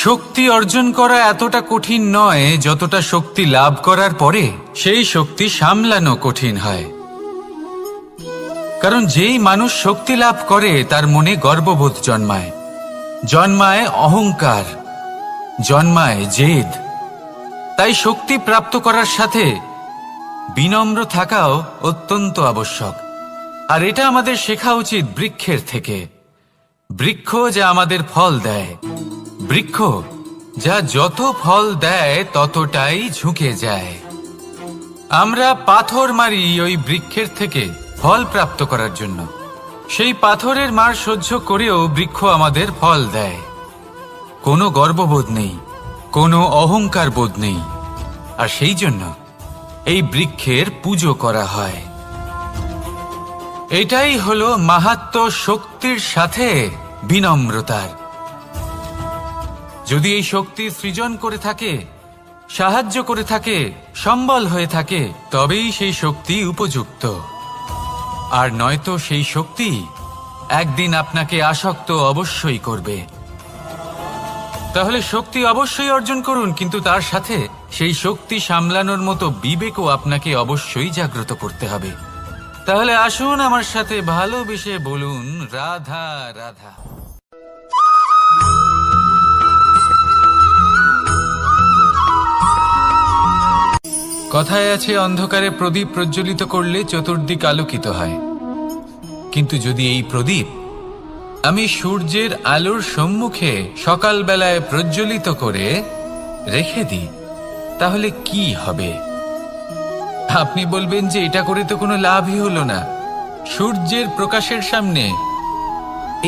শক্তি অর্জন করা এতটা কঠিন নয় যতটা শক্তি লাভ করার পরে সেই শক্তি সামলানো কঠিন হয়। কারণ যেই মানুষ শক্তি লাভ করে তার মনে গর্ববোধ জন্মায়, জন্মায় অহংকার, জন্মায় জেদ। তাই শক্তি প্রাপ্ত করার সাথে বিনম্র থাকাও অত্যন্ত আবশ্যক। আর এটা আমাদের শেখা উচিত বৃক্ষের থেকে। বৃক্ষ যা আমাদের ফল দেয়, বৃক্ষ যা যত ফল দেয় ততটাই ঝুঁকে যায়। আমরা পাথর মারি ওই বৃক্ষের থেকে ফল প্রাপ্ত করার জন্য। সেই পাথরের মার সহ্য করেও বৃক্ষ আমাদের ফল দেয়। কোনো গর্ববোধ নেই, কোনো অহংকার বোধ নেই। আর সেই জন্য এই বৃক্ষের পুজো করা হয়। এটাই হলো মাহাত্ম্য শক্তির সাথে বিনম্রতার। যদি এই শক্তি সৃজন করে থাকে, সাহায্য করে থাকে, সম্বল হয়ে থাকে, তবেই সেই শক্তি উপযুক্ত। আর নয়তো সেই শক্তি একদিন আপনাকে আসক্ত অবশ্যই করবে। তাহলে শক্তি অবশ্যই অর্জন করুন, কিন্তু তার সাথে সেই শক্তি সামলানোর মতো বিবেকও আপনাকে অবশ্যই জাগ্রত করতে হবে। তাহলে আসুন আমার সাথে ভালোবেসে বলুন, রাধা রাধা। কথায় আছে, অন্ধকারে প্রদীপ প্রজ্বলিত করলে চতুর্দিক আলোকিত হয়। কিন্তু যদি এই প্রদীপ আমি সূর্যের আলোর সম্মুখে সকালবেলায় প্রজ্বলিত করে রেখে দিই, তাহলে কি হবে? আপনি বলবেন যে এটা করে তো কোনো লাভই হলো না। সূর্যের প্রকাশের সামনে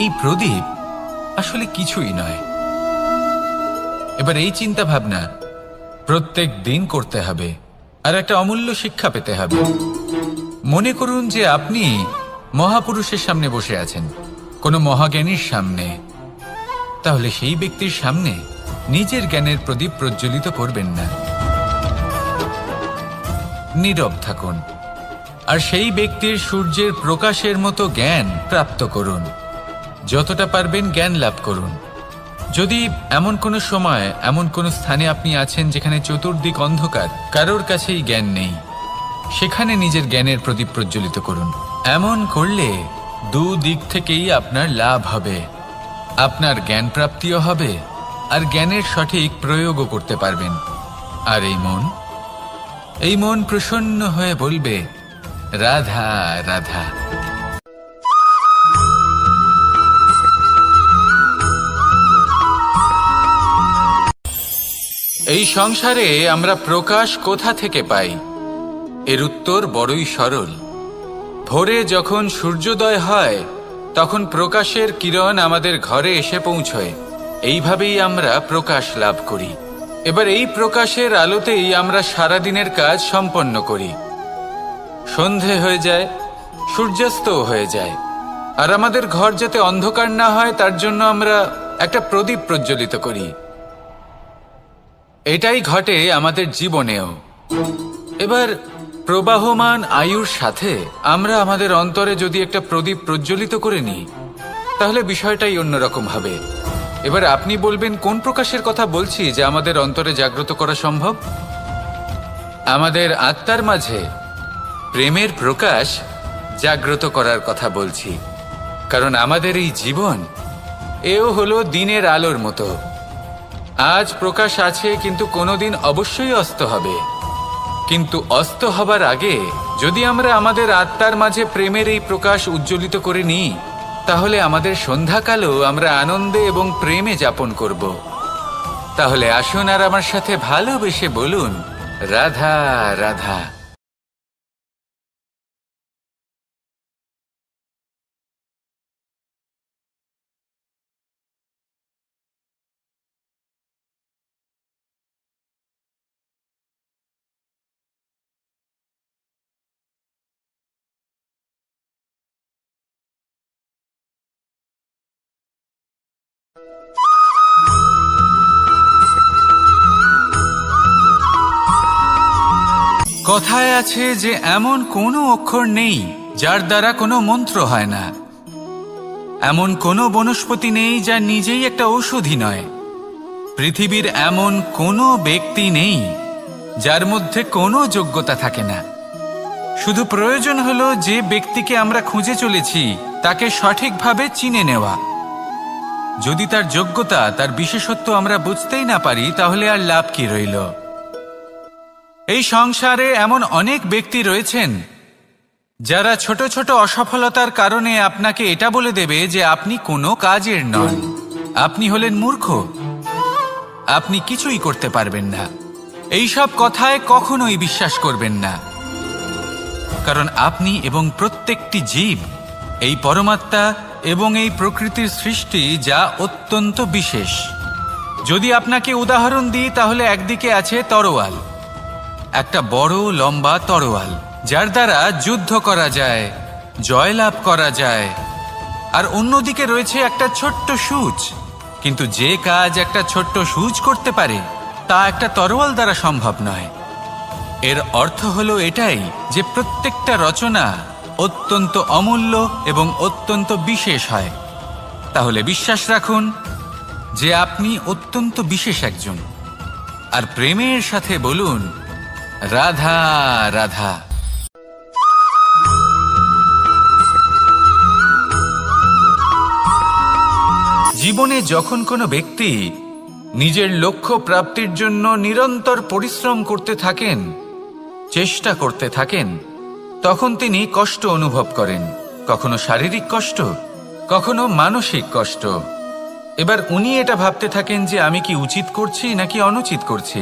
এই প্রদীপ আসলে কিছুই নয়। এবার এই চিন্তা ভাবনা প্রত্যেক দিন করতে হবে, আর একটা অমূল্য শিক্ষা পেতে হবে। মনে করুন যে আপনি মহাপুরুষের সামনে বসে আছেন, কোনো মহাজ্ঞানীর সামনে। তাহলে সেই ব্যক্তির সামনে নিজের জ্ঞানের প্রদীপ প্রজ্বলিত করবেন না, নীরব থাকুন। আর সেই ব্যক্তির সূর্যের প্রকাশের মতো জ্ঞান প্রাপ্ত করুন। যতটা পারবেন জ্ঞান লাভ করুন। যদি এমন কোনো সময়, এমন কোনো স্থানে আপনি আছেন যেখানে চতুর্দিক অন্ধকার, কারোর কাছেই জ্ঞান নেই, সেখানে নিজের জ্ঞানের প্রদীপ প্রজ্বলিত করুন। এমন করলে দুদিক থেকেই আপনার লাভ হবে। আপনার জ্ঞান প্রাপ্তিও হবে, আর জ্ঞানের সঠিক প্রয়োগও করতে পারবেন। আর এই মন প্রসন্ন হয়ে বলবে, রাধা রাধা। এই সংসারে আমরা প্রকাশ কোথা থেকে পাই? এর উত্তর বড়ই সরল। ভোরে যখন সূর্যোদয় হয় তখন প্রকাশের কিরণ আমাদের ঘরে এসে পৌঁছয়। এইভাবেই আমরা প্রকাশ লাভ করি। এবার এই প্রকাশের আলোতেই আমরা সারাদিনের কাজ সম্পন্ন করি। সন্ধে হয়ে যায়, সূর্যাস্তও হয়ে যায়। আর আমাদের ঘর যাতে অন্ধকার না হয় তার জন্য আমরা একটা প্রদীপ প্রজ্বলিত করি। এটাই ঘটে আমাদের জীবনেও। এবার প্রবাহমান আয়ুর সাথে আমরা আমাদের অন্তরে যদি একটা প্রদীপ প্রজ্বলিত করে নিই, তাহলে বিষয়টাই অন্যরকম হবে। এবার আপনি বলবেন, কোন প্রকাশের কথা বলছি যা আমাদের অন্তরে জাগ্রত করা সম্ভব? আমাদের আত্মার মাঝে প্রেমের প্রকাশ জাগ্রত করার কথা বলছি। কারণ আমাদের এই জীবন এও হলো দিনের আলোর মতো। আজ প্রকাশ আছে, কিন্তু কোনোদিন অবশ্যই অস্ত হবে। কিন্তু অস্ত হবার আগে যদি আমরা আমাদের আত্মার মাঝে প্রেমের এই প্রকাশ উজ্জ্বলিত করে নিই, তাহলে আমাদের সন্ধ্যাকালও আমরা আনন্দে এবং প্রেমে যাপন করব। তাহলে আসুন আর আমার সাথে ভালোবেসে বলুন, রাধা রাধা। কথায় আছে যে এমন কোনো অক্ষর নেই যার দ্বারা কোনো মন্ত্র হয় না। এমন কোনো বনস্পতি নেই যা নিজেই একটা ঔষধি নয়। পৃথিবীর এমন কোনো ব্যক্তি নেই যার মধ্যে কোনো যোগ্যতা থাকে না। শুধু প্রয়োজন হলো যে ব্যক্তিকে আমরা খুঁজে চলেছি তাকে সঠিকভাবে চিনে নেওয়া। যদি তার যোগ্যতা, তার বিশেষত্ব আমরা বুঝতেই না পারি, তাহলে আর লাভ কি রইল? এই সংসারে এমন অনেক ব্যক্তি রয়েছেন যারা ছোট ছোট অসফলতার কারণে আপনাকে এটা বলে দেবে যে আপনি কোনো কাজের নন, আপনি হলেন মূর্খ, আপনি কিছুই করতে পারবেন না। এইসব কথায় কখনোই বিশ্বাস করবেন না, কারণ আপনি এবং প্রত্যেকটি জীব এই পরমাত্মা এবং এই প্রকৃতির সৃষ্টি, যা অত্যন্ত বিশেষ। যদি আপনাকে উদাহরণ দিই তাহলে একদিকে আছে তরোয়াল, একটা বড় লম্বা তরোয়াল যার দ্বারা যুদ্ধ করা যায়, জয়লাভ করা যায়। আর অন্যদিকে রয়েছে একটা ছোট্ট সূচ, কিন্তু যে কাজ একটা ছোট্ট সূচ করতে পারে তা একটা তরোয়াল দ্বারা সম্ভব নয়। এর অর্থ হলো এটাই যে প্রত্যেকটা রচনা অত্যন্ত অমূল্য এবং অত্যন্ত বিশেষ হয়। তাহলে বিশ্বাস রাখুন যে আপনি অত্যন্ত বিশেষ একজন, আর প্রেমের সাথে বলুন রাধা রাধা। জীবনে যখন কোনো ব্যক্তি নিজের লক্ষ্য প্রাপ্তির জন্য নিরন্তর পরিশ্রম করতে থাকেন, চেষ্টা করতে থাকেন, তখন তিনি কষ্ট অনুভব করেন, কখনো শারীরিক কষ্ট, কখনো মানসিক কষ্ট। এবার উনি এটা ভাবতে থাকেন যে আমি কি উচিত করছি নাকি অনুচিত করছি।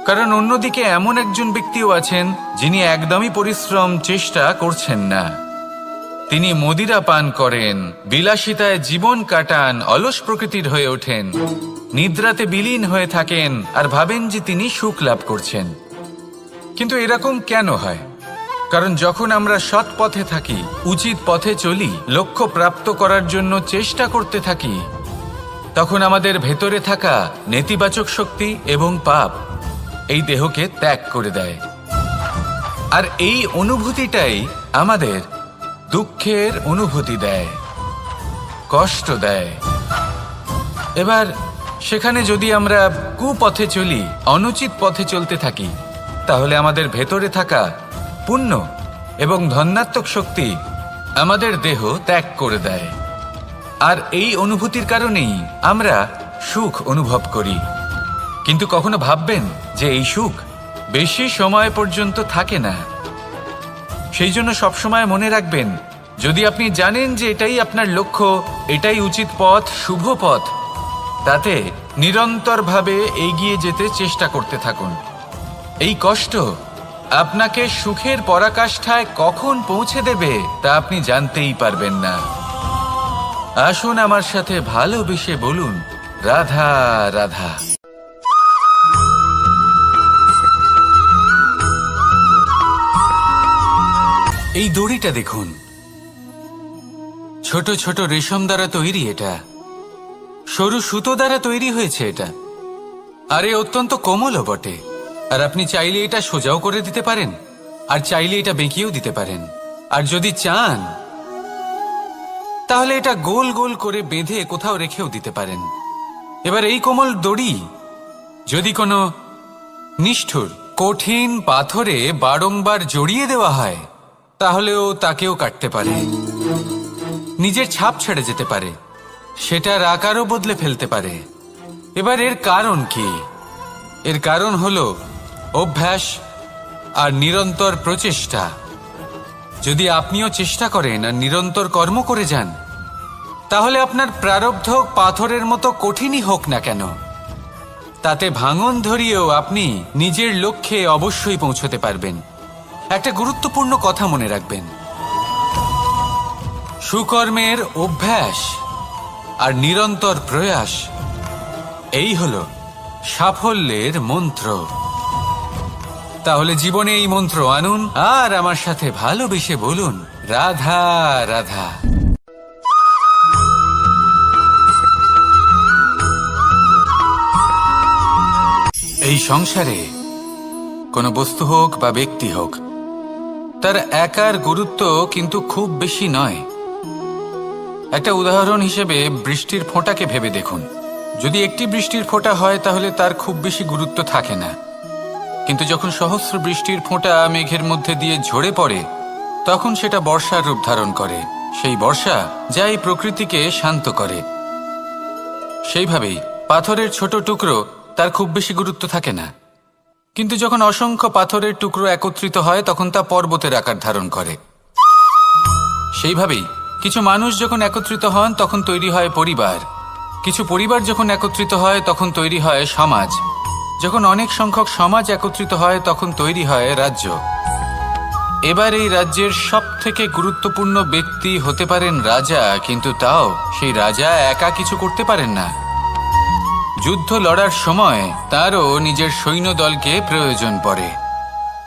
কারণ অন্যদিকে এমন একজন ব্যক্তিও আছেন যিনি একদমই পরিশ্রম, চেষ্টা করছেন না। তিনি মদিরা পান করেন, বিলাসিতায় জীবন কাটান, অলস প্রকৃতির হয়ে ওঠেন, নিদ্রাতে বিলীন হয়ে থাকেন আর ভাবেন যে তিনি সুখ লাভ করছেন। কিন্তু এরকম কেন হয়? কারণ যখন আমরা সৎ পথে থাকি, উচিত পথে চলি, লক্ষ্য প্রাপ্ত করার জন্য চেষ্টা করতে থাকি, তখন আমাদের ভেতরে থাকা নেতিবাচক শক্তি এবং পাপ এই দেহকে ত্যাগ করে দেয়। আর এই অনুভূতিটাই আমাদের দুঃখের অনুভূতি দেয়, কষ্ট দেয়। এবার সেখানে যদি আমরা কুপথে চলি, অনুচিত পথে চলতে থাকি, তাহলে আমাদের ভেতরে থাকা পুণ্য এবং ধনাত্মক শক্তি আমাদের দেহ ত্যাগ করে দেয়। আর এই অনুভূতির কারণেই আমরা সুখ অনুভব করি। কিন্তু কখনো ভাববেন যে এই সুখ বেশি সময় পর্যন্ত থাকে না। সেই জন্য সবসময় মনে রাখবেন, যদি আপনি জানেন যে এটাই আপনার লক্ষ্য, এটাই উচিত পথ, শুভ পথ, তাতে নিরন্তরভাবে এগিয়ে যেতে চেষ্টা করতে থাকুন। এই কষ্ট আপনাকে সুখের পরাকাষ্ঠায় কখন পৌঁছে দেবে তা আপনি জানতেই পারবেন না। আসুন আমার সাথে ভালোবেসে বলুন রাধা রাধা। এই দড়িটা দেখুন, ছোট ছোট রেশম দ্বারা তৈরি, এটা সরু সুতো দ্বারা তৈরি হয়েছে এটা, আর এ অত্যন্ত কোমলও বটে। আর আপনি চাইলে এটা সোজাও করে দিতে পারেন, আর চাইলে এটা বেঁকিয়েও দিতে পারেন, আর যদি চান তাহলে এটা গোল গোল করে বেঁধে কোথাও রেখেও দিতে পারেন। এবার এই কোমল দড়ি যদি কোনো নিষ্ঠুর কঠিন পাথরে বারংবার জড়িয়ে দেওয়া হয়, তাহলেও তাকেও কাটতে পারে, নিজের ছাপ ছেড়ে যেতে পারে, সেটার আকারও বদলে ফেলতে পারে। এবার এর কারণ কি? এর কারণ হলো অভ্যাস আর নিরন্তর প্রচেষ্টা। যদি আপনিও চেষ্টা করেন আর নিরন্তর কর্ম করে যান, তাহলে আপনার প্রারব্ধ পাথরের মতো কঠিনই হোক না কেন, তাতে ভাঙন ধরিয়েও আপনি নিজের লক্ষ্যে অবশ্যই পৌঁছতে পারবেন। একটা গুরুত্বপূর্ণ কথা মনে রাখবেন, সুকর্মের অভ্যাস আর নিরন্তর প্রয়াস, এই হলো সাফল্যের মন্ত্র। তাহলে জীবনে এই মন্ত্র আনুন আর আমার সাথে ভালোবেসে বলুন রাধা রাধা। এই সংসারে কোনো বস্তু হোক বা ব্যক্তি হোক, তার একার গুরুত্ব কিন্তু খুব বেশি নয়। একটা উদাহরণ হিসেবে বৃষ্টির ফোঁটাকে ভেবে দেখুন। যদি একটি বৃষ্টির ফোঁটা হয় তাহলে তার খুব বেশি গুরুত্ব থাকে না, কিন্তু যখন সহস্র বৃষ্টির ফোঁটা মেঘের মধ্যে দিয়ে ঝরে পড়ে তখন সেটা বর্ষার রূপ ধারণ করে। সেই বর্ষা যা এই প্রকৃতিকে শান্ত করে। সেইভাবেই পাথরের ছোট টুকরো তার খুব বেশি গুরুত্ব থাকে না, কিন্তু যখন অসংখ্য পাথরের টুকরো একত্রিত হয় তখন তা পর্বতের আকার ধারণ করে। সেইভাবেই কিছু মানুষ যখন একত্রিত হন তখন তৈরি হয় পরিবার, কিছু পরিবার যখন একত্রিত হয় তখন তৈরি হয় সমাজ, যখন অনেক সংখ্যক সমাজ একত্রিত হয় তখন তৈরি হয় রাজ্য। এবার এই রাজ্যের সবথেকে গুরুত্বপূর্ণ ব্যক্তি হতে পারেন রাজা, কিন্তু তাও সেই রাজা একা কিছু করতে পারেন না। যুদ্ধ লড়ার সময় তারও নিজের সৈন্যদলকে প্রয়োজন পড়ে।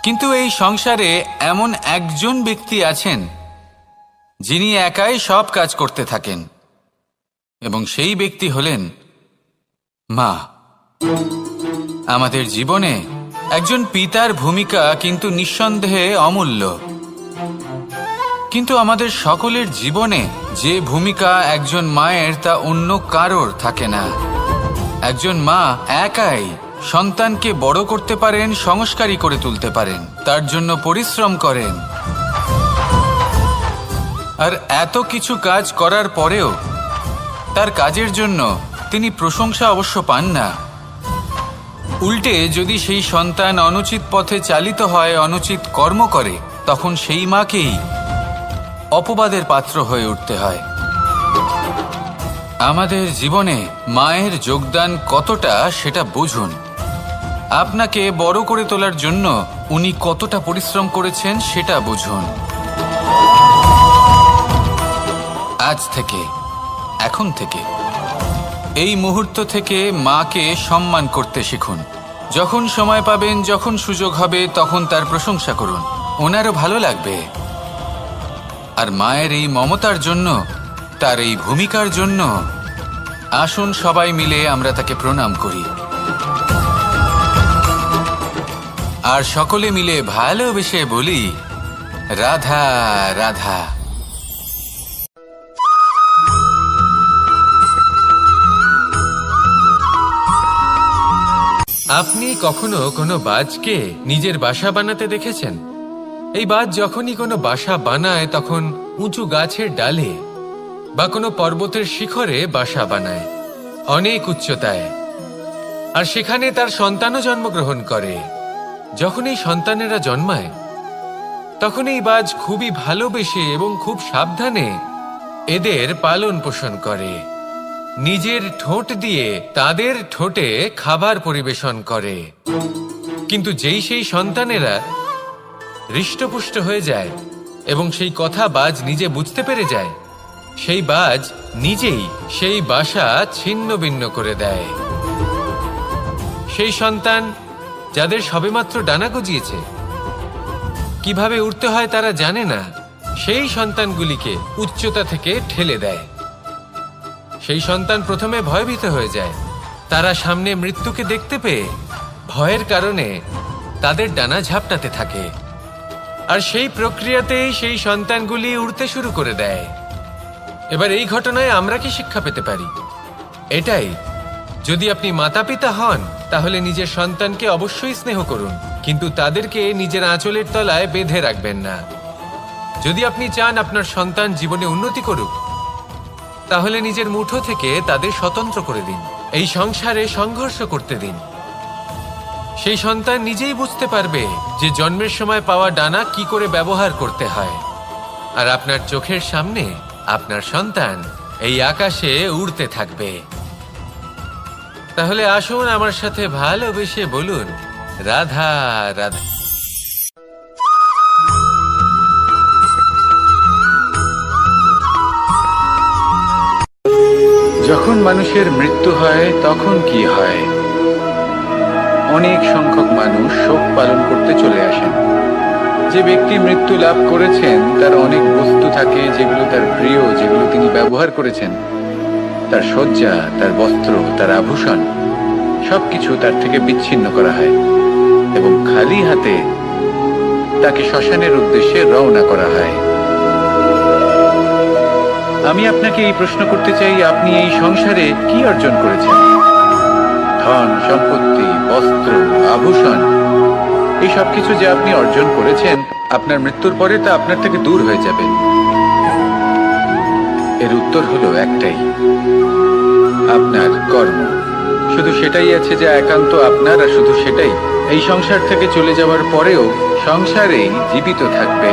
কিন্তু এই সংসারে এমন একজন ব্যক্তি আছেন যিনি একাই সব কাজ করতে থাকেন, এবং সেই ব্যক্তি হলেন মা। আমাদের জীবনে একজন পিতার ভূমিকা কিন্তু নিঃসন্দেহে অমূল্য, কিন্তু আমাদের সকলের জীবনে যে ভূমিকা একজন মায়ের তা অন্য কারোর থাকে না। একজন মা একাই সন্তানকে বড় করতে পারেন, সংস্কারী করে তুলতে পারেন, তার জন্য পরিশ্রম করেন। আর এত কিছু কাজ করার পরেও তার কাজের জন্য তিনি প্রশংসা অবশ্য পান না। উল্টে যদি সেই সন্তান অনুচিত পথে চালিত হয়, অনুচিত কর্ম করে, তখন সেই মাকেই অপবাদের পাত্র হয়ে উঠতে হয়। আমাদের জীবনে মায়ের যোগদান কতটা সেটা বুঝুন। আপনাকে বড় করে তোলার জন্য উনি কতটা পরিশ্রম করেছেন সেটা বুঝুন। আজ থেকে, এখন থেকে, এই মুহূর্ত থেকে মাকে সম্মান করতে শিখুন। যখন সময় পাবেন, যখন সুযোগ হবে, তখন তার প্রশংসা করুন, ওনারও ভালো লাগবে। আর মায়ের এই মমতার জন্য, তার এই ভূমিকার জন্য আসুন সবাই মিলে আমরা তাকে প্রণাম করি, আর সকলে মিলে ভালোবেসে বলি রাধা রাধা। আপনি কখনো কোনো বাজকে নিজের বাসা বানাতে দেখেছেন? এই বাজ যখনই কোনো বাসা বানায় তখন উঁচু গাছের ডালে বা কোনো পর্বতের শিখরে বাসা বানায়, অনেক উচ্চতায়, আর সেখানে তার সন্তানও জন্মগ্রহণ করে। যখন এই সন্তানেরা জন্মায় তখন এই বাজ খুবই ভালোবেসে এবং খুব সাবধানে এদের পালন পোষণ করে, নিজের ঠোঁট দিয়ে তাদের ঠোঁটে খাবার পরিবেশন করে। কিন্তু যেই সেই সন্তানেরা হৃষ্টপুষ্ট হয়ে যায় এবং সেই কথা বাজ নিজে বুঝতে পেরে যায়, সেই বাজ নিজেই সেই বাসা ছিন্ন ভিন্ন করে দেয়। সেই সন্তান যাদের সবেমাত্র ডানা গজিয়েছে, কিভাবে উড়তে হয় তারা জানে না, সেই সন্তানগুলিকে উচ্চতা থেকে ঠেলে দেয়। সেই সন্তান প্রথমে ভয়ভীত হয়ে যায়। তারা সামনে মৃত্যুকে দেখতে পেয়ে ভয়ের কারণে তাদের ডানা ঝাপটাতে থাকে, আর সেই প্রক্রিয়াতেই সেই সন্তানগুলি উড়তে শুরু করে দেয়। এবার এই ঘটনায় আমরা কি শিক্ষা পেতে পারি? এটাই, যদি আপনি মাতা পিতা হন তাহলে নিজের সন্তানকে অবশ্যই স্নেহ করুন, কিন্তু তাদেরকে নিজের আঁচলের তলায় বেঁধে রাখবেন না। যদি আপনি চান আপনার সন্তান জীবনে উন্নতি করুক, তাহলে নিজের মুঠো থেকে তাদের স্বতন্ত্র করে দিন, এই সংসারে সংঘর্ষ করতে দিন। সেই সন্তান নিজেই বুঝতে পারবে যে জন্মের সময় পাওয়া ডানা কি করে ব্যবহার করতে হয়। আর আপনার চোখের সামনে আপনার সন্তান এই আকাশে উড়তে থাকবে। তাহলে আসুন আমার সাথে ভালোবেসে বলুন রাধা রাধা। যখন মানুষের মৃত্যু হয় তখন কি হয়? অনেক সংখ্যক মানুষ শোক পালন করতে চলে আসেন। যে ব্যক্তি মৃত্যু লাভ করেছেন তার অনেক বস্তু থাকে যেগুলো তার প্রিয়, যেগুলো তিনি ব্যবহার করেছেন। তার শয্যা, তার বস্ত্র, তার আভূষণ সবকিছু তার থেকে বিচ্ছিন্ন করা হয় এবং খালি হাতে তাকে শ্মশানের উদ্দেশ্যে রওনা করা হয়। আমি আপনাকে এই প্রশ্ন করতে চাই, আপনি এই সংসারে কি অর্জন করেছেন? ধন সম্পত্তি, বস্ত্র, আভূষণ, এই সব কিছু যে আপনি অর্জন করেছেন, আপনার মৃত্যুর পরে তা আপনার থেকে দূর হয়ে যাবে। এর উত্তর হলো একটাই, আপনার কর্ম। শুধু সেটাই আছে যা একান্ত আপনার, আর শুধু সেটাই এই সংসার থেকে চলে যাওয়ার পরেও সংসারেই জীবিত থাকবে।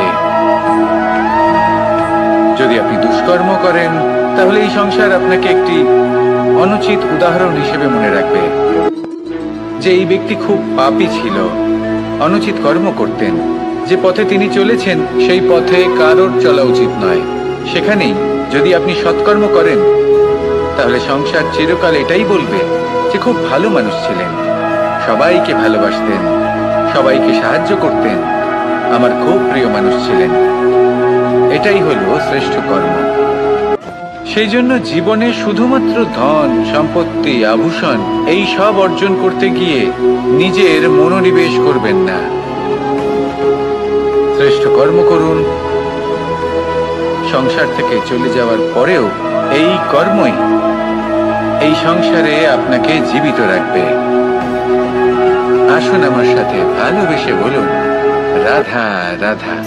যদি আপনি দুষ্কর্ম করেন, তাহলে এই সংসার আপনাকে একটি অনুচিত উদাহরণ হিসেবে মনে রাখবে যে এই ব্যক্তি খুব পাপী ছিল, অনুচিত কর্ম করতেন। যে পথে তিনি চলেছেন সেই পথে কারোর চলা উচিত নয়। সেখানেই যদি আপনি সৎকর্ম করেন, তাহলে সংসার চিরকাল এটাই বলবে যে খুব ভালো মানুষ ছিলেন, সবাইকে ভালোবাসতেন, সবাইকে সাহায্য করতেন, আমার খুব প্রিয় মানুষ ছিলেন। এটাই হলো শ্রেষ্ঠ কর্ম। সেই জন্য জীবনে শুধুমাত্র ধন সম্পত্তি, আভূষণ এই সব অর্জন করতে গিয়ে নিজের মনোনিবেশ করবেন না। শ্রেষ্ঠ কর্ম করুন। সংসার থেকে চলে যাওয়ার পরেও এই কর্মই এই সংসারে আপনাকে জীবিত রাখবে। আসুন আমার সাথে ভালোবেসে বলুন, রাধা রাধা।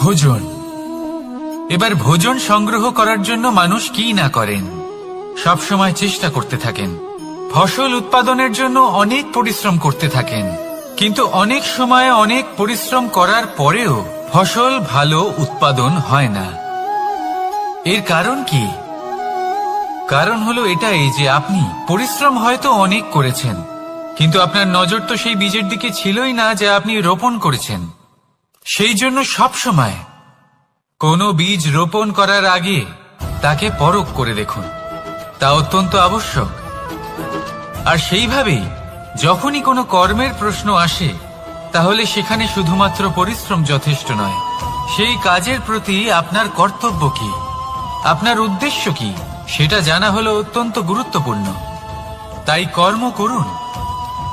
ভোজন। এবার ভোজন সংগ্রহ করার জন্য মানুষ কি না করেন, সবসময় চেষ্টা করতে থাকেন। ফসল উৎপাদনের জন্য অনেক পরিশ্রম করতে থাকেন, কিন্তু অনেক সময় অনেক পরিশ্রম করার পরেও ফসল ভালো উৎপাদন হয় না। এর কারণ কি? কারণ হলো এটাই যে আপনি পরিশ্রম হয়তো অনেক করেছেন, কিন্তু আপনার নজর তো সেই বীজের দিকে ছিলই না যা আপনি রোপণ করেছেন। সেই জন্য সব সময় কোনো বীজ রোপণ করার আগে তাকে পরখ করে দেখুন, তা অত্যন্ত আবশ্যক। আর সেইভাবেই যখনই কোনো কর্মের প্রশ্ন আসে, তাহলে সেখানে শুধুমাত্র পরিশ্রম যথেষ্ট নয়। সেই কাজের প্রতি আপনার কর্তব্য কি, আপনার উদ্দেশ্য কি, সেটা জানা হলো অত্যন্ত গুরুত্বপূর্ণ। তাই কর্ম করুন,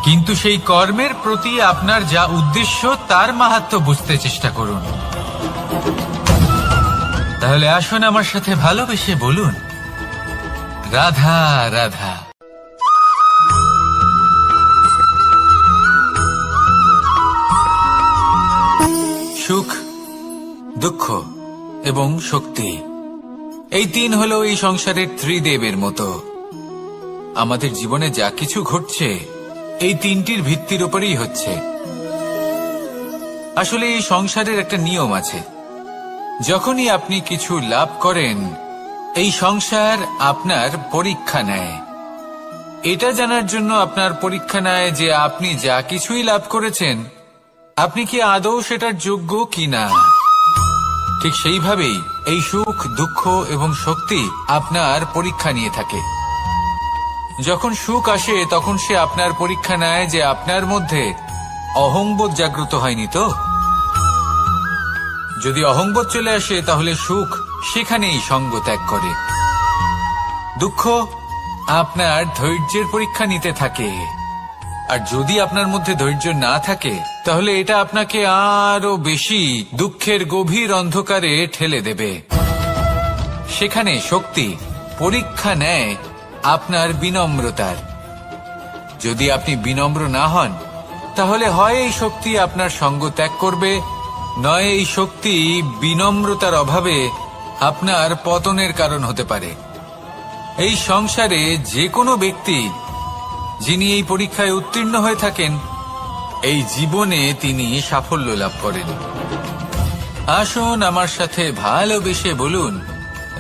কিন্তু সেই কর্মের প্রতি আপনার যা উদ্দেশ্য তার মাহাত্ম্য বুঝতে চেষ্টা করুন। তাহলে আসুন আমার সাথে ভালোবেসে বলুন, রাধা রাধা। সুখ, দুঃখ এবং শক্তি, এই তিন হলো এই সংসারের ত্রিদেবের মতো। আমাদের জীবনে যা কিছু ঘটছে এই তিনটির ভিত্তির উপরেই হচ্ছে। আসলে এই সংসারের একটা নিয়ম আছে, যখনই আপনি কিছু লাভ করেন, এই সংসার আপনার পরীক্ষা নেয়। এটা জানার জন্য আপনার পরীক্ষা নেয় যে আপনি যা কিছুই লাভ করেছেন, আপনি কি আদৌ সেটার যোগ্য কিনা। ঠিক সেইভাবেই এই সুখ, দুঃখ এবং শক্তি আপনার পরীক্ষা নিয়ে থাকে। যখন সুখ আসে তখন সে আপনার পরীক্ষা নেয় যে আপনার মধ্যে অহংবোধ জাগ্রত হয়নি তো। যদি অহংবোধ চলে আসে তাহলে সুখ সেখানেই সঙ্গ ত্যাগ করে। দুঃখ আপনার ধৈর্যের পরীক্ষা নিতে থাকে, আর যদি আপনার মধ্যে ধৈর্য না থাকে তাহলে এটা আপনাকে আরো বেশি দুঃখের গভীর অন্ধকারে ঠেলে দেবে। সেখানে শক্তি পরীক্ষা নেয় আপনার বিনম্রতার। যদি আপনি বিনম্র না হন, তাহলে হয় এই শক্তি আপনার সঙ্গ ত্যাগ করবে, নয় এই শক্তি বিনম্রতার অভাবে আপনার পতনের কারণ হতে পারে। এই সংসারে যে কোনো ব্যক্তি যিনি এই পরীক্ষায় উত্তীর্ণ হয়ে থাকেন, এই জীবনে তিনি সাফল্য লাভ করেন। আসুন আমার সাথে ভালোবেসে বলুন,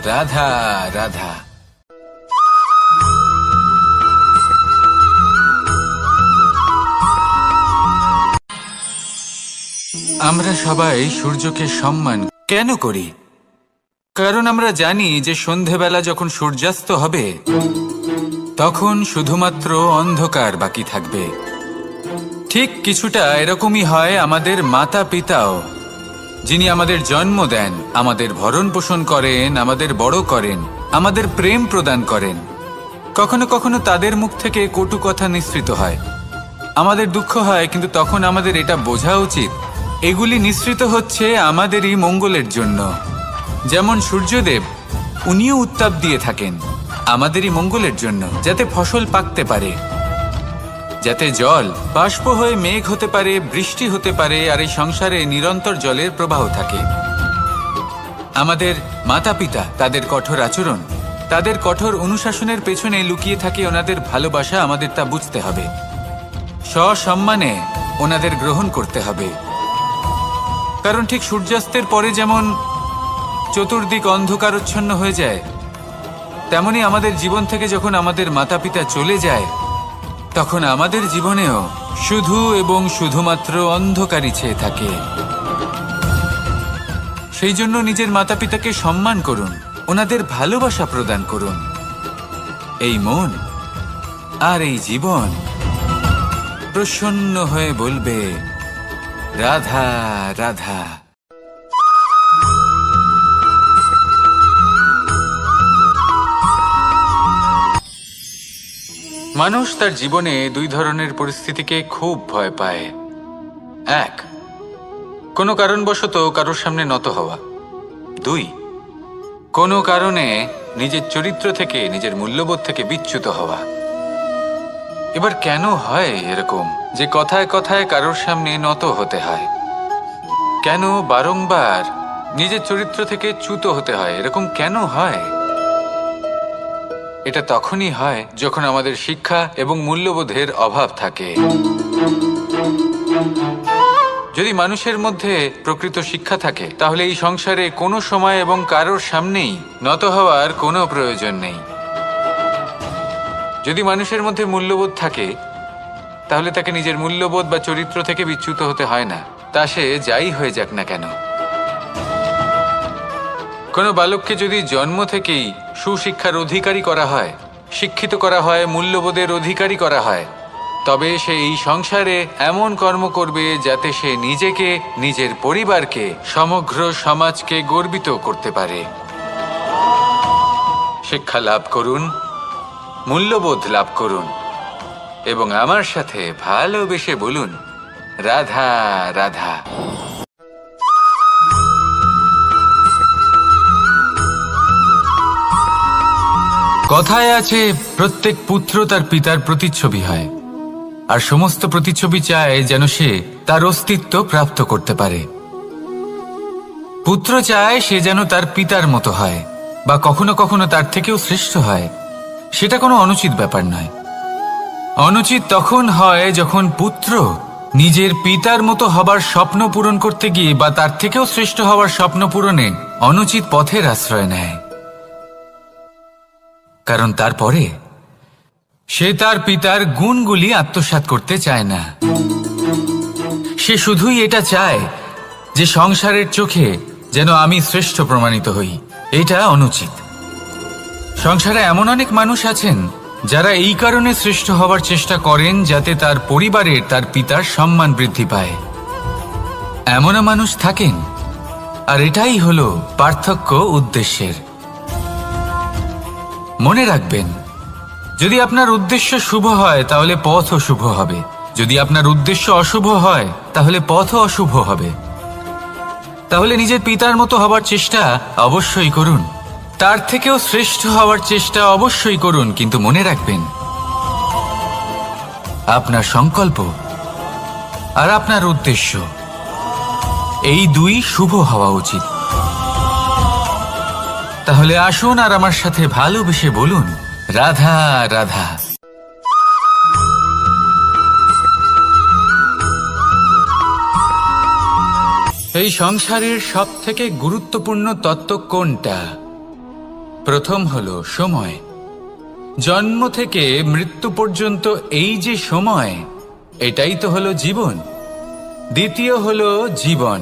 রাধা রাধা। আমরা সবাই সূর্যকে সম্মান কেন করি? কারণ আমরা জানি যে সন্ধেবেলা যখন সূর্যাস্ত হবে তখন শুধুমাত্র অন্ধকার বাকি থাকবে। ঠিক কিছুটা এরকমই হয় আমাদের মাতা পিতাও, যিনি আমাদের জন্ম দেন, আমাদের ভরণ পোষণ করেন, আমাদের বড় করেন, আমাদের প্রেম প্রদান করেন। কখনো কখনো তাদের মুখ থেকে কটু কথা নিঃসৃত হয়, আমাদের দুঃখ হয়, কিন্তু তখন আমাদের এটা বোঝা উচিত এগুলি নিঃসৃত হচ্ছে আমাদেরই মঙ্গলের জন্য। যেমন সূর্যদেব, উনিও উত্তাপ দিয়ে থাকেন আমাদেরই মঙ্গলের জন্য, যাতে ফসল পাকতে পারে, যাতে জল বাষ্প হয়ে মেঘ হতে পারে, বৃষ্টি হতে পারে, আর এই সংসারে নিরন্তর জলের প্রবাহ থাকে। আমাদের মাতা পিতা, তাদের কঠোর আচরণ, তাদের কঠোর অনুশাসনের পেছনে লুকিয়ে থাকে ওনাদের ভালোবাসা। আমাদের তা বুঝতে হবে, সসম্মানে ওনাদের গ্রহণ করতে হবে। কারণ ঠিক সূর্যাস্তের পরে যেমন চতুর্দিক অন্ধকারচ্ছন্ন হয়ে যায়, তেমনি আমাদের জীবন থেকে যখন আমাদের মাতা পিতা চলে যায়, তখন আমাদের জীবনেও শুধু এবং শুধুমাত্র অন্ধকারই ছেয়ে থাকে। সেই জন্য নিজের মাতা পিতাকে সম্মান করুন, ওনাদের ভালোবাসা প্রদান করুন। এই মন আর এই জীবন প্রসন্ন হয়ে বলবে, রাধা রাধা। মানুষ তার জীবনে দুই ধরনের পরিস্থিতিকে খুব ভয় পায়। এক, কোনো কারণবশত কারোর সামনে নত হওয়া। দুই, কোনো কারণে নিজের চরিত্র থেকে, নিজের মূল্যবোধ থেকে বিচ্যুত হওয়া। এবার কেন হয় এরকম যে কথায় কথায় কারোর সামনে নত হতে হয়? কেন বারংবার নিজের চরিত্র থেকে চ্যুত হতে হয়? এরকম কেন হয়? এটা তখনই হয় যখন আমাদের শিক্ষা এবং মূল্যবোধের অভাব থাকে। যদি মানুষের মধ্যে প্রকৃত শিক্ষা থাকে, তাহলে এই সংসারে কোনো সময় এবং কারোর সামনেই নত হওয়ার কোনো প্রয়োজন নেই। যদি মানুষের মধ্যে মূল্যবোধ থাকে, তাহলে তাকে নিজের মূল্যবোধ বা চরিত্র থেকে বিচ্যুত হতে হয় না, তা সে যাই হয়ে যাক না কেন। কোনো বালককে যদি জন্ম থেকেই সুশিক্ষার অধিকারী করা হয়, শিক্ষিত করা হয়, মূল্যবোধের অধিকারী করা হয়, তবে সে এই সংসারে এমন কর্ম করবে যাতে সে নিজেকে, নিজের পরিবারকে, সমগ্র সমাজকে গর্বিত করতে পারে। শিক্ষা লাভ করুন, মূল্যবোধ লাভ করুন, এবং আমার সাথে ভালোবেসে বলুন, রাধা রাধা। কথায় আছে, প্রত্যেক পুত্র তার পিতার প্রতিচ্ছবি হয়, আর সমস্ত প্রতিচ্ছবি চায় যেন সে তার অস্তিত্ব প্রাপ্ত করতে পারে। পুত্র চায় সে যেন তার পিতার মতো হয়, বা কখনো কখনো তার থেকেও শ্রেষ্ঠ হয়। সেটা কোনো অনুচিত ব্যাপার নয়। অনুচিত তখন হয় যখন পুত্র নিজের পিতার মতো হবার স্বপ্ন পূরণ করতে গিয়ে বা তার থেকেও শ্রেষ্ঠ হওয়ার স্বপ্ন পূরণে অনুচিত পথের আশ্রয় নেয়। কারণ তারপরে সে তার পিতার গুণগুলি আত্মসাৎ করতে চায় না। সে শুধুই এটা চায় যে সংসারের চোখে যেন আমি শ্রেষ্ঠ প্রমাণিত হই। এটা অনুচিত। সংসারে এমন অনেক মানুষ আছেন যারা এই কারণে শ্রেষ্ঠ হবার চেষ্টা করেন যাতে তার পরিবারের, তার পিতার সম্মান বৃদ্ধি পায়। এমনও মানুষ থাকেন, আর এটাই হলো পার্থক্য উদ্দেশ্যের। মনে রাখবেন, যদি আপনার উদ্দেশ্য শুভ হয় তাহলে পথও শুভ হবে, যদি আপনার উদ্দেশ্য অশুভ হয় তাহলে পথও অশুভ হবে। তাহলে নিজের পিতার মতো হবার চেষ্টা অবশ্যই করুন, তার থেকেও শ্রেষ্ঠ হওয়ার চেষ্টা অবশ্যই করুন, কিন্তু মনে রাখবেন আপনার সংকল্প আর আপনার উদ্দেশ্য এই দুই শুভ হওয়া উচিত। তাহলে আসুন আর আমার সাথে ভালোবেসে বলুন, রাধা রাধা। এই সংসারের সব থেকে গুরুত্বপূর্ণ তত্ত্ব কোনটা? প্রথম হলো সময়। জন্ম থেকে মৃত্যু পর্যন্ত এই যে সময়, এটাই তো হলো জীবন। দ্বিতীয় হলো জীবন,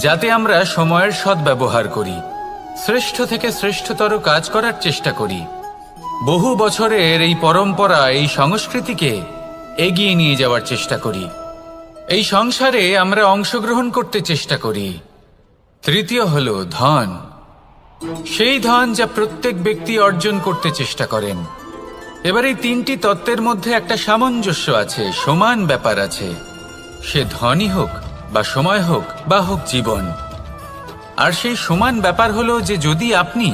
যাতে আমরা সময়ের সদ্ব্যবহার করি, শ্রেষ্ঠ থেকে শ্রেষ্ঠতর কাজ করার চেষ্টা করি। বহু বছরের এই পরম্পরা, এই সংস্কৃতিকে এগিয়ে নিয়ে যাওয়ার চেষ্টা করি। এই সংসারে আমরা অংশগ্রহণ করতে চেষ্টা করি। তৃতীয় হলো ধন, সেই ধন যা প্রত্যেক ব্যক্তি অর্জন করতে চেষ্টা করেন। এবার এই তিনটি তত্ত্বের মধ্যে একটা সামঞ্জস্য আছে, সমান ব্যাপার আছে। সে ধনী হোক বা সময় হোক বা হোক জীবন। আর সেই সমান ব্যাপার হলো যে যদি আপনি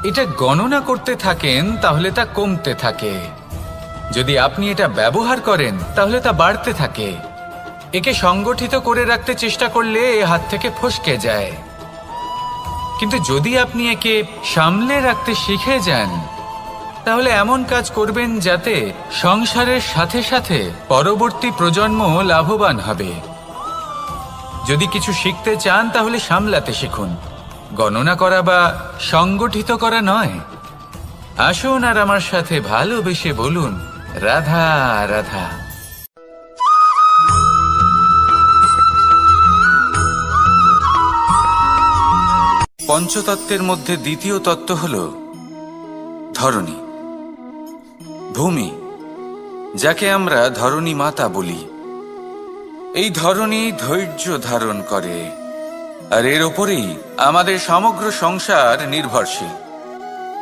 এটা গণনা করতে থাকেন তাহলে তা কমতে থাকে, যদি আপনি এটা ব্যবহার করেন তাহলে তা বাড়তে থাকে। একে সংগঠিত করে রাখতে চেষ্টা করলে এ হাত থেকে ফসকে যায়, কিন্তু যদি আপনি একে সামলে রাখতে শিখে যান তাহলে এমন কাজ করবেন যাতে সংসারের সাথে সাথে পরবর্তী প্রজন্ম লাভবান হবে। যদি কিছু শিখতে চান তাহলে সামলাতে শিখুন, গণনা করা বা সংগঠিত করা নয়। আসুন আর আমার সাথে ভালোবেসে বলুন, রাধা রাধা। পঞ্চতত্ত্বের মধ্যে দ্বিতীয় তত্ত্ব হল ধরণী, ভূমি, যাকে আমরা ধরণী মাতা বলি। এই ধরণী ধৈর্য ধারণ করে, আর এর ওপরেই আমাদের সমগ্র সংসার নির্ভরশীল।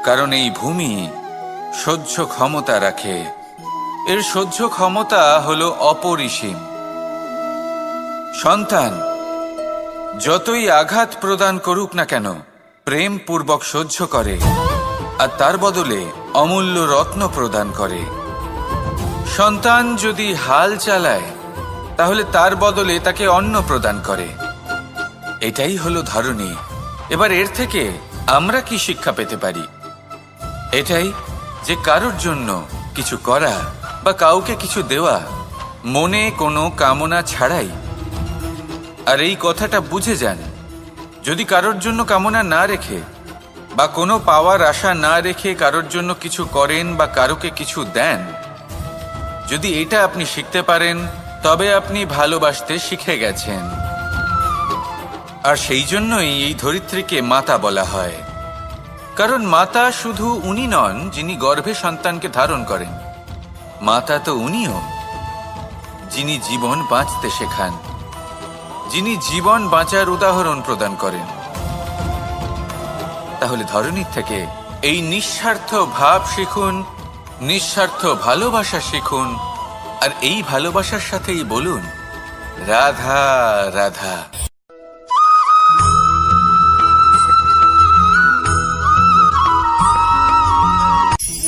কারণ এই ভূমি সহ্য ক্ষমতা রাখে, এর সহ্য ক্ষমতা হলো অপরিসীম। সন্তান যতই আঘাত প্রদান করুক না কেন প্রেম পূর্বক সহ্য করে, আর তার বদলে অমূল্য রত্ন প্রদান করে। সন্তান যদি হাল চালায় তাহলে তার বদলে তাকে অন্ন প্রদান করে। এটাই হলো ধরণী। এবার এর থেকে আমরা কি শিক্ষা পেতে পারি? এটাই যে কারোর জন্য কিছু করা বা কাউকে কিছু দেওয়া মনে কোনো কামনা ছাড়াই। আর এই কথাটা বুঝে যান, যদি কারোর জন্য কামনা না রেখে বা কোনো পাওয়ার আশা না রেখে কারোর জন্য কিছু করেন বা কারোকে কিছু দেন, যদি এটা আপনি শিখতে পারেন তবে আপনি ভালোবাসতে শিখে গেছেন। আর সেই জন্যই এই ধরিত্রীকে মাতা বলা হয়। কারণ মাতা শুধু উনি নন যিনি গর্ভে সন্তানকে ধারণ করেন, মাতা তো উনিও যিনি জীবন বাঁচতে শেখান, যিনি জীবন বাঁচার উদাহরণ প্রদান করেন। তাহলে ধরণীর থেকে এই নিঃস্বার্থ ভাব শিখুন, নিঃস্বার্থ ভালোবাসা শিখুন, আর এই ভালোবাসার সাথেই বলুন, রাধা রাধা।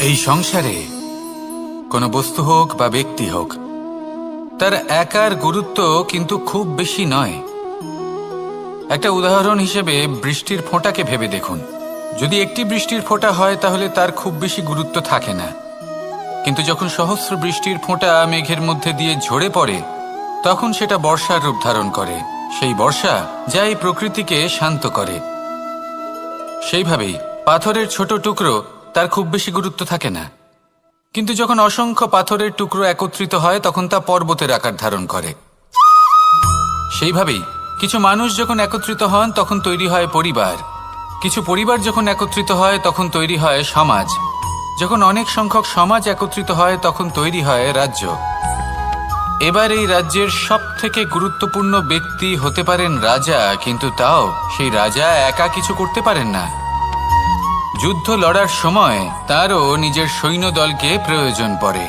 এই সংসারে কোনো বস্তু হোক বা ব্যক্তি হোক, তার একার গুরুত্ব কিন্তু খুব বেশি নয়। একটা উদাহরণ হিসেবে বৃষ্টির ফোঁটাকে ভেবে দেখুন। যদি একটি বৃষ্টির ফোঁটা হয় তাহলে তার খুব বেশি গুরুত্ব থাকে না, কিন্তু যখন সহস্র বৃষ্টির ফোঁটা মেঘের মধ্যে দিয়ে ঝরে পড়ে তখন সেটা বর্ষার রূপ ধারণ করে। সেই বর্ষা যা এই প্রকৃতিকে শান্ত করে। সেইভাবেই পাথরের ছোট টুকরো, তার খুব বেশি গুরুত্ব থাকে না, কিন্তু যখন অসংখ্য পাথরের টুকরো একত্রিত হয় তখন তা পর্বতের আকার ধারণ করে। সেইভাবেই কিছু মানুষ যখন একত্রিত হন তখন তৈরি হয় পরিবার, কিছু পরিবার যখন একত্রিত হয় তখন তৈরি হয় সমাজ, যখন অনেক সংখ্যক সমাজ একত্রিত হয় তখন তৈরি হয় রাজ্য। এবার এই রাজ্যের সবথেকে গুরুত্বপূর্ণ ব্যক্তি হতে পারেন রাজা, কিন্তু তাও সেই রাজা একা কিছু করতে পারেন না। যুদ্ধ লড়ার সময় তারও নিজের সৈন্যদলকে প্রয়োজন পড়ে।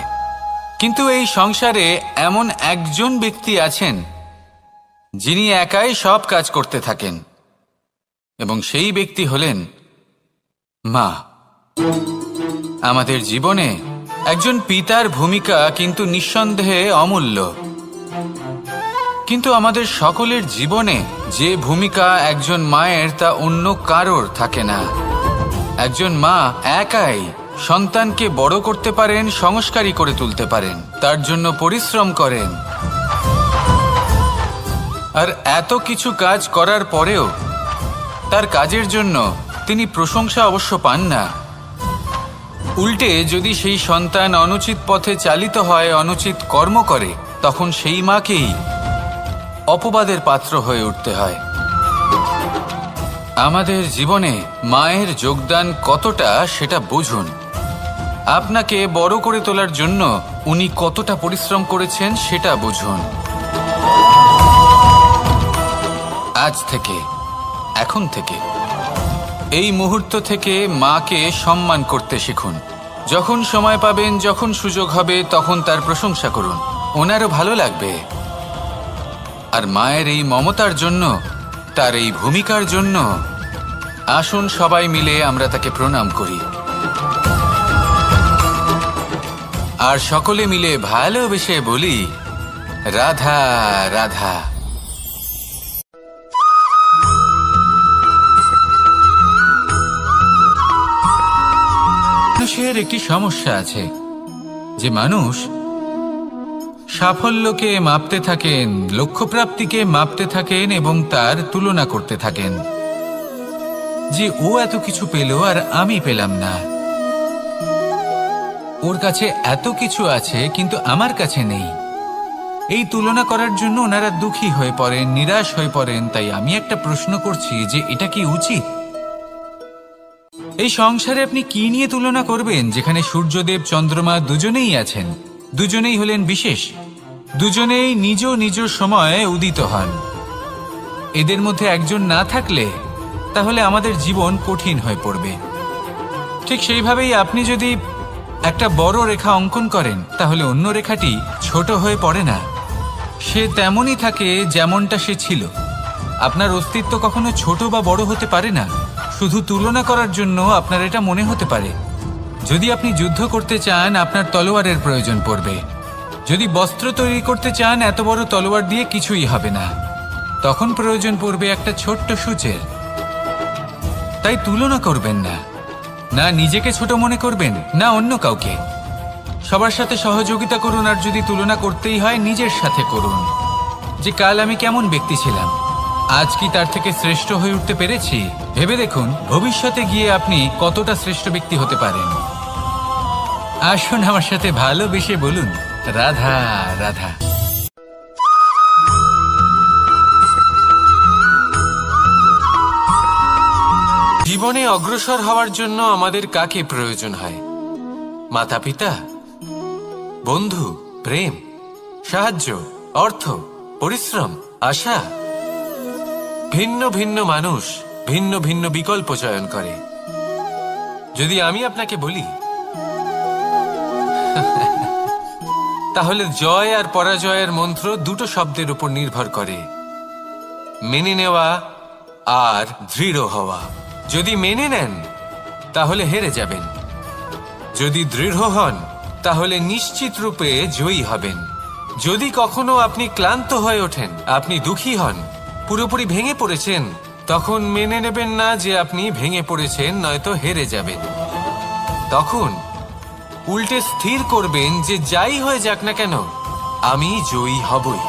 কিন্তু এই সংসারে এমন একজন ব্যক্তি আছেন যিনি একাই সব কাজ করতে থাকেন, এবং সেই ব্যক্তি হলেন মা। আমাদের জীবনে একজন পিতার ভূমিকা কিন্তু নিঃসন্দেহে অমূল্য, কিন্তু আমাদের সকলের জীবনে যে ভূমিকা একজন মায়ের তা অন্য কারোর থাকে না। একজন মা একাই সন্তানকে বড় করতে পারেন, সংস্কারী করে তুলতে পারেন, তার জন্য পরিশ্রম করেন। আর এত কিছু কাজ করার পরেও তার কাজের জন্য তিনি প্রশংসা অবশ্য পান না। উল্টে যদি সেই সন্তান অনুচিত পথে চালিত হয়, অনুচিত কর্ম করে, তখন সেই মাকেই অপবাদের পাত্র হয়ে উঠতে হয়। আমাদের জীবনে মায়ের যোগদান কতটা সেটা বুঝুন। আপনাকে বড় করে তোলার জন্য উনি কতটা পরিশ্রম করেছেন সেটা বুঝুন। আজ থেকে, এখন থেকে, এই মুহূর্ত থেকে মাকে সম্মান করতে শিখুন। যখন সময় পাবেন, যখন সুযোগ হবে, তখন তার প্রশংসা করুন। ওনারও ভালো লাগবে। আর মায়ের এই মমতার জন্য, তার এই ভূমিকার জন্য আসুন সবাই মিলে আমরা তাকে প্রণাম করি আর সকলে মিলে ভালোবেসে বলি, রাধা রাধা। মানুষের একটি সমস্যা আছে যে মানুষ সাফল্যকে মাপতে থাকেন, লক্ষ্যপ্রাপ্তিকে মাপতে থাকেন এবং তার তুলনা করতে থাকেন যে ও এত কিছু পেল আর আমি পেলাম না, ওর কাছে এত কিছু আছে কিন্তু আমার কাছে নেই। এই তুলনা করার জন্য ওনারা দুঃখী হয়ে পড়েন, নিরাশ হয়ে পড়েন। তাই আমি একটা প্রশ্ন করছি যে এটা কি উচিত? এই সংসারে আপনি কি নিয়ে তুলনা করবেন, যেখানে সূর্যদেব চন্দ্রমা দুজনেই আছেন, দুজনেই হলেন বিশেষ, দুজনেই নিজ নিজ সময়ে উদিত হন। এদের মধ্যে একজন না থাকলে তাহলে আমাদের জীবন কঠিন হয়ে পড়বে। ঠিক সেইভাবেই আপনি যদি একটা বড় রেখা অঙ্কন করেন তাহলে অন্য রেখাটি ছোট হয়ে পড়ে না, সে তেমনই থাকে যেমনটা সে ছিল। আপনার অস্তিত্ব কখনো ছোট বা বড় হতে পারে না। শুধু তুলনা করার জন্য আপনার এটা মনে হতে পারে। যদি আপনি যুদ্ধ করতে চান আপনার তলোয়ারের প্রয়োজন পড়বে। যদি বস্ত্র তৈরি করতে চান এত বড় তলোয়ার দিয়ে কিছুই হবে না, তখন প্রয়োজন পড়বে একটা ছোট্ট সূচের। তাই তুলনা করবেন না, না নিজেকে ছোট মনে করবেন না অন্য কাউকে। সবার সাথে সহযোগিতা করুন, আর যদি তুলনা করতেই হয় নিজের সাথে করুন যে কাল আমি কেমন ব্যক্তি ছিলাম, আজ কি তার থেকে শ্রেষ্ঠ হয়ে উঠতে পেরেছি। ভেবে দেখুন ভবিষ্যতে গিয়ে আপনি কতটা শ্রেষ্ঠ ব্যক্তি হতে পারেন। আসুন আমার সাথে ভালোবেসে বলুন, রাধা রাধা। জীবনে অগ্রসর হওয়ার জন্য আমাদের কাকে প্রয়োজন হয়? মাতা পিতা, বন্ধু, প্রেম, সাহায্য, অর্থ, পরিশ্রম, আশা। ভিন্ন ভিন্ন মানুষ ভিন্ন ভিন্ন বিকল্প চয়ন করে। যদি আমি আপনাকে বলি তাহলে জয় আর পরাজয়ের মন্ত্র দুটো শব্দের উপর নির্ভর করে, মেনে নেওয়া আর দৃঢ় হওয়া। যদি মেনে নেন তাহলে হেরে যাবেন, যদি দৃঢ় হন তাহলে নিশ্চিত রূপে জয়ী হবেন। যদি কখনো আপনি ক্লান্ত হয়ে ওঠেন, আপনি দুঃখী হন, পুরোপুরি ভেঙে পড়েছেন, তখন মেনে নেবেন না যে আপনি ভেঙে পড়েছেন, নয়তো হেরে যাবেন। তখন উল্টে স্থির করবেন যে যাই হয়ে যাক না কেন আমি জয়ী হবই।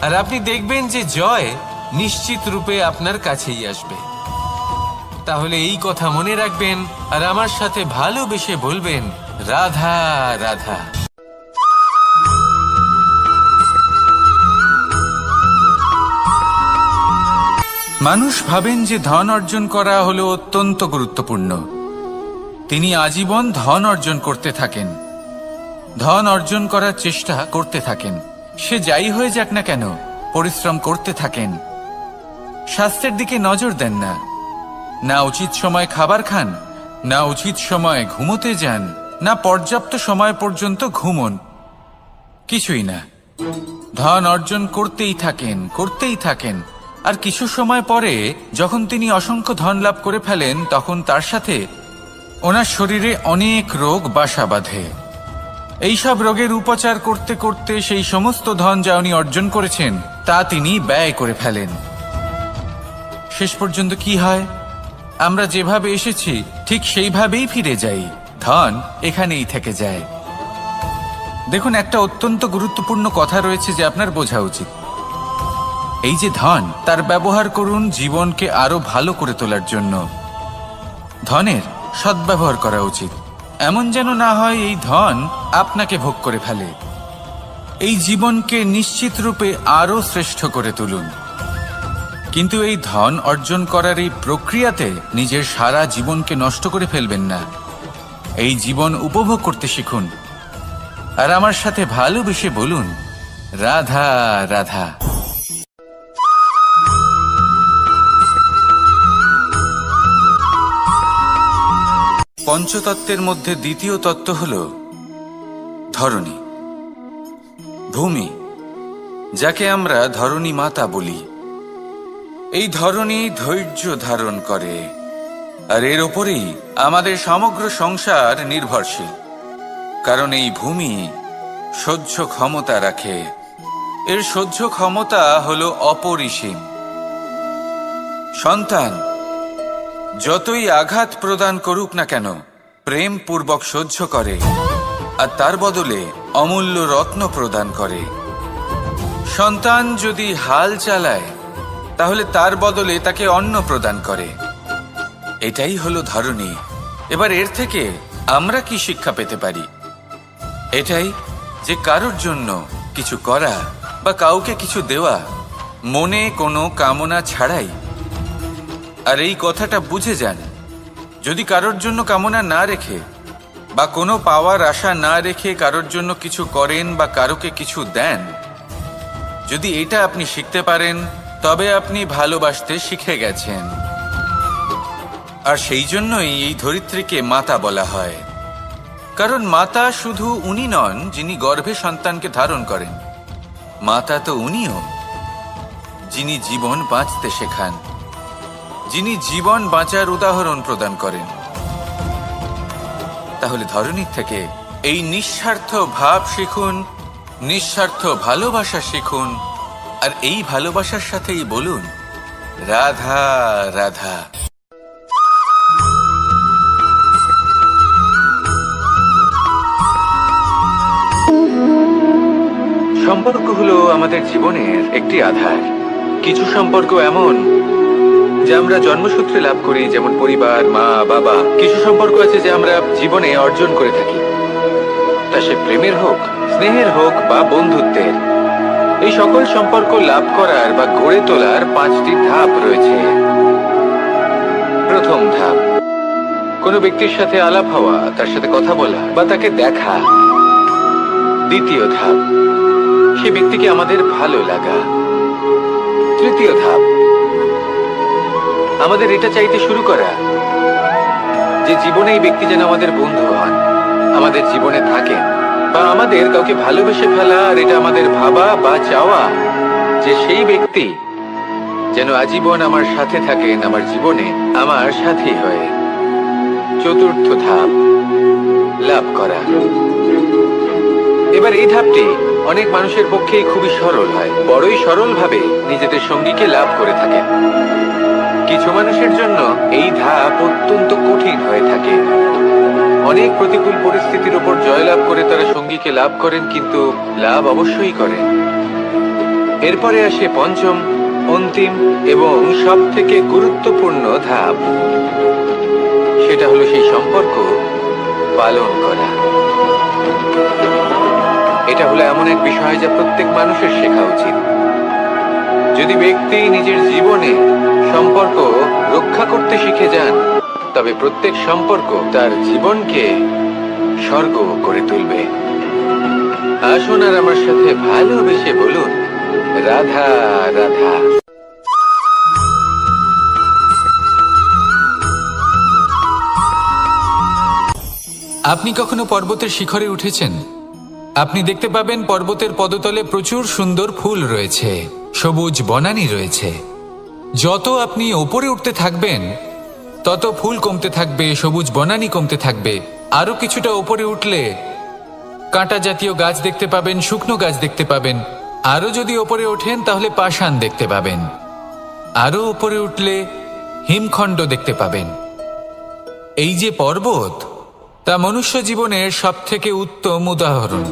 আর আপনি দেখবেন যে জয় নিশ্চিত রূপে আপনার কাছেই আসবে। তাহলে এই কথা মনে রাখবেন আর আমার সাথে ভালোবেসে বলবেন, রাধা রাধা। মানুষ ভাবেন যে ধন অর্জন করা হলো অত্যন্ত গুরুত্বপূর্ণ। তিনি আজীবন ধন অর্জন করতে থাকেন, ধন অর্জন করার চেষ্টা করতে থাকেন। সে যাই হয়ে যাক না কেন পরিশ্রম করতে থাকেন। স্বাস্থ্যের দিকে নজর দেন না, না উচিত সময় খাবার খান, না উচিত সময় ঘুমোতে যান, না পর্যাপ্ত সময় পর্যন্ত ঘুমন, কিছুই না। ধন অর্জন করতেই থাকেন, করতেই থাকেন। আর কিছু সময় পরে যখন তিনি অসংখ্য ধন লাভ করে ফেলেন, তখন তার সাথে ওনার শরীরে অনেক রোগ বাসা বাঁধে। এইসব রোগের উপচার করতে করতে সেই সমস্ত ধন যা উনি অর্জন করেছেন তা তিনি ব্যয় করে ফেলেন। শেষ পর্যন্ত কি হয়? আমরা যেভাবে এসেছি ঠিক সেইভাবেই ফিরে যাই, ধন এখানেই থেকে যায়। দেখুন, একটা অত্যন্ত গুরুত্বপূর্ণ কথা রয়েছে যে আপনার বোঝা উচিত। এই যে ধন, তার ব্যবহার করুন জীবনকে আরো ভালো করে তোলার জন্য। ধনের সদ্ব্যবহার করা উচিত, এমন যেন না হয় এই ধন আপনাকে ভোগ করে ফেলে। এই জীবনকে নিশ্চিত রূপে আরো শ্রেষ্ঠ করে তুলুন। কিন্তু এই ধন অর্জন করার এই প্রক্রিয়াতে নিজের সারা জীবনকে নষ্ট করে ফেলবেন না। এই জীবন উপভোগ করতে শিখুন আর আমার সাথে ভালোবেসে বলুন, রাধা রাধা। পঞ্চতত্ত্বের মধ্যে দ্বিতীয় তত্ত্ব হল ধরণী, ভূমি, যাকে আমরা ধরণী মাতা বলি। এই ধরণী ধৈর্য ধারণ করে, আর এর ওপরেই আমাদের সমগ্র সংসার নির্ভরশীল। কারণ এই ভূমি সহ্য ক্ষমতা রাখে, এর সহ্য ক্ষমতা হল অপরিসীম। সন্তান যতই আঘাত প্রদান করুক না কেন, প্রেম পূর্বক সহ্য করে, আর তার বদলে অমূল্য রত্ন প্রদান করে। সন্তান যদি হাল চালায়, তাহলে তার বদলে তাকে অন্ন প্রদান করে। এটাই হলো ধরণী। এবার এর থেকে আমরা কি শিক্ষা পেতে পারি? এটাই যে কারোর জন্য কিছু করা বা কাউকে কিছু দেওয়া মনে কোনো কামনা ছাড়াই। আর এই কথাটা বুঝে যান, যদি কারোর জন্য কামনা না রেখে বা কোনো পাওয়ার আশা না রেখে কারোর জন্য কিছু করেন বা কারোকে কিছু দেন, যদি এটা আপনি শিখতে পারেন, তবে আপনি ভালোবাসতে শিখে গেছেন। আর সেই জন্যই এই ধরিত্রীকে মাতা বলা হয়। কারণ মাতা শুধু উনি নন যিনি গর্ভে সন্তানকে ধারণ করেন, মাতা তো উনিও যিনি জীবন বাঁচতে শেখান, যিনি জীবন বাঁচার উদাহরণ প্রদান করেন। তাহলে ধরণীর থেকে এই নিঃস্বার্থ ভাব শিখুন, নিঃস্বার্থ ভালোবাসা শিখুন, আর এই ভালোবাসার সাথেই বলুন রাধা রাধা। সম্পর্ক হলো আমাদের জীবনের একটি আধার। কিছু সম্পর্ক এমন যা আমরা জন্মসূত্রে লাভ করি, যেমন পরিবার, মা, বাবা। কিছু সম্পর্ক আছে যে আমরা জীবনে অর্জন করে থাকি, তা সে প্রেমের হোক, স্নেহের হোক বা বন্ধুত্বের। এই সকল সম্পর্ক লাভ করার বা গড়ে তোলার 5টি ধাপ রয়েছে। প্রথম ধাপ, কোনো ব্যক্তির সাথে আলাপ হওয়া, তার সাথে কথা বলা বা তাকে দেখা। দ্বিতীয় ধাপ, সে ব্যক্তিকে আমাদের ভালো লাগা। তৃতীয় ধাপ, আমাদের এটা চাইতে শুরু করা যে জীবনে এই ব্যক্তি যেন আমাদের বন্ধু হন, আমাদের জীবনে থাকেন, বা আমাদের কাউকে ভালোবেসে ফেলা। আর এটা আমাদের ভাবা বা চাওয়া যে সেই ব্যক্তি যেন আজীবন আমার সাথে থাকেন, আমার জীবনে আমার সাথী হয়ে। চতুর্থ ধাপ, লাভ করা। এবার এই ধাপটি অনেক মানুষের পক্ষেই খুবই সরল হয়, বড়ই সরলভাবে নিজেদের সঙ্গীকে লাভ করে থাকেন। কিছু মানুষের জন্য এই ধাপ অত্যন্ত কঠিন হয়ে থাকে। অনেক প্রতিকূল পরিস্থিতির উপর জয়লাভ করে তারা সঙ্গীকে লাভ করেন, কিন্তু লাভ অবশ্যই করেন। এরপরে আসে পঞ্চম, অন্তিম এবং সবথেকে গুরুত্বপূর্ণ ধাপ। সেটা হলো সেই সম্পর্ক পালন করা। এটা হলো এমন এক বিষয় যা প্রত্যেক মানুষের শেখা উচিত। যদি ব্যক্তি নিজের জীবনে সম্পর্ক রক্ষা করতে শিখে যান, তবে প্রত্যেক সম্পর্ক তার জীবনকে স্বর্গ করে তুলবে। আসুন আর আমার সাথে ভালোবেসে বলুন রাধা রাধা। আপনি কখনো পর্বতের শিখরে উঠেছেন? আপনি দেখতে পাবেন পর্বতের পদতলে প্রচুর সুন্দর ফুল রয়েছে, সবুজ বনানী রয়েছে। যত আপনি ওপরে উঠতে থাকবেন, তত ফুল কমতে থাকবে, সবুজ বনানী কমতে থাকবে। আরো কিছুটা ওপরে উঠলে কাঁটা জাতীয় গাছ দেখতে পাবেন, শুকনো গাছ দেখতে পাবেন। আরো যদি ওপরে ওঠেন তাহলে পাষাণ দেখতে পাবেন। আরো ওপরে উঠলে হিমখণ্ড দেখতে পাবেন। এই যে পর্বত, তা মনুষ্য জীবনের সবথেকে উত্তম উদাহরণ।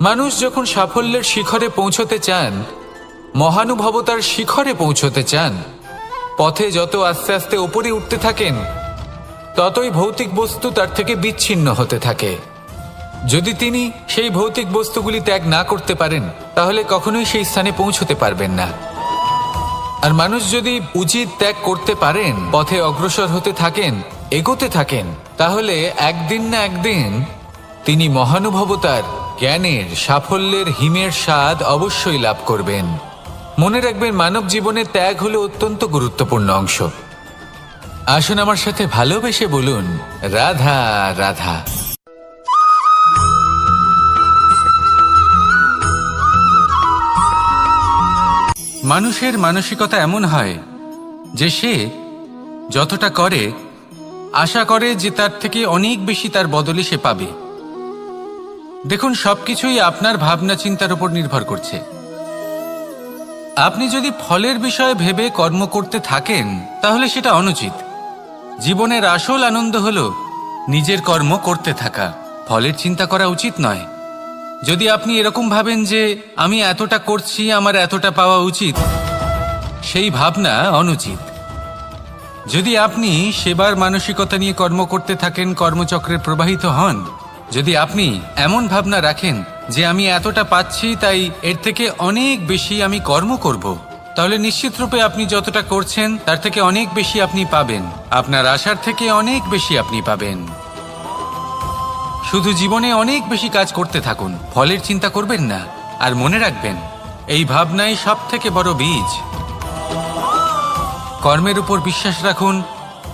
মানুষ যখন সাফল্যের শিখরে পৌঁছতে চান, মহানুভবতার শিখরে পৌঁছতে চান, পথে যত আস্তে আস্তে উপরে উঠতে থাকেন, ততই ভৌতিক বস্তু তার থেকে বিচ্ছিন্ন হতে থাকে। যদি তিনি সেই ভৌতিক বস্তুগুলি ত্যাগ না করতে পারেন, তাহলে কখনোই সেই স্থানে পৌঁছতে পারবেন না। আর মানুষ যদি উচিত ত্যাগ করতে পারেন, পথে অগ্রসর হতে থাকেন, এগোতে থাকেন, তাহলে একদিন না একদিন তিনি মহানুভবতার, জ্ঞানের, সাফল্যের হিমের স্বাদ অবশ্যই লাভ করবেন। মনে রাখবেন, মানব জীবনে ত্যাগ হলো অত্যন্ত গুরুত্বপূর্ণ অংশ। আসুন আমার সাথে ভালোবেসে বলুন, রাধা রাধা। মানুষের মানসিকতা এমন হয় যে সে যতটা করে আশা করে যে তার থেকে অনেক বেশি তার বদলে সে পাবে। দেখুন, সবকিছুই আপনার ভাবনা চিন্তার উপর নির্ভর করছে। আপনি যদি ফলের বিষয়ে ভেবে কর্ম করতে থাকেন তাহলে সেটা অনুচিত। জীবনের আসল আনন্দ হলো নিজের কর্ম করতে থাকা, ফলের চিন্তা করা উচিত নয়। যদি আপনি এরকম ভাবেন যে আমি এতটা করছি, আমার এতটা পাওয়া উচিত, সেই ভাবনা অনুচিত। যদি আপনি সেবার মানসিকতা নিয়ে কর্ম করতে থাকেন, কর্মচক্রে প্রবাহিত হন, যদি আপনি এমন ভাবনা রাখেন যে আমি এতটা পাচ্ছি তাই এর থেকে অনেক বেশি আমি কর্ম করব, তাহলে নিশ্চিতরূপে আপনি যতটা করছেন তার থেকে অনেক বেশি আপনি পাবেন। আপনার আশার থেকে অনেক বেশি আপনি পাবেন। শুধু জীবনে অনেক বেশি কাজ করতে থাকুন, ফলের চিন্তা করবেন না। আর মনে রাখবেন, এই ভাবনাই সব থেকে বড় বীজ। কর্মের উপর বিশ্বাস রাখুন,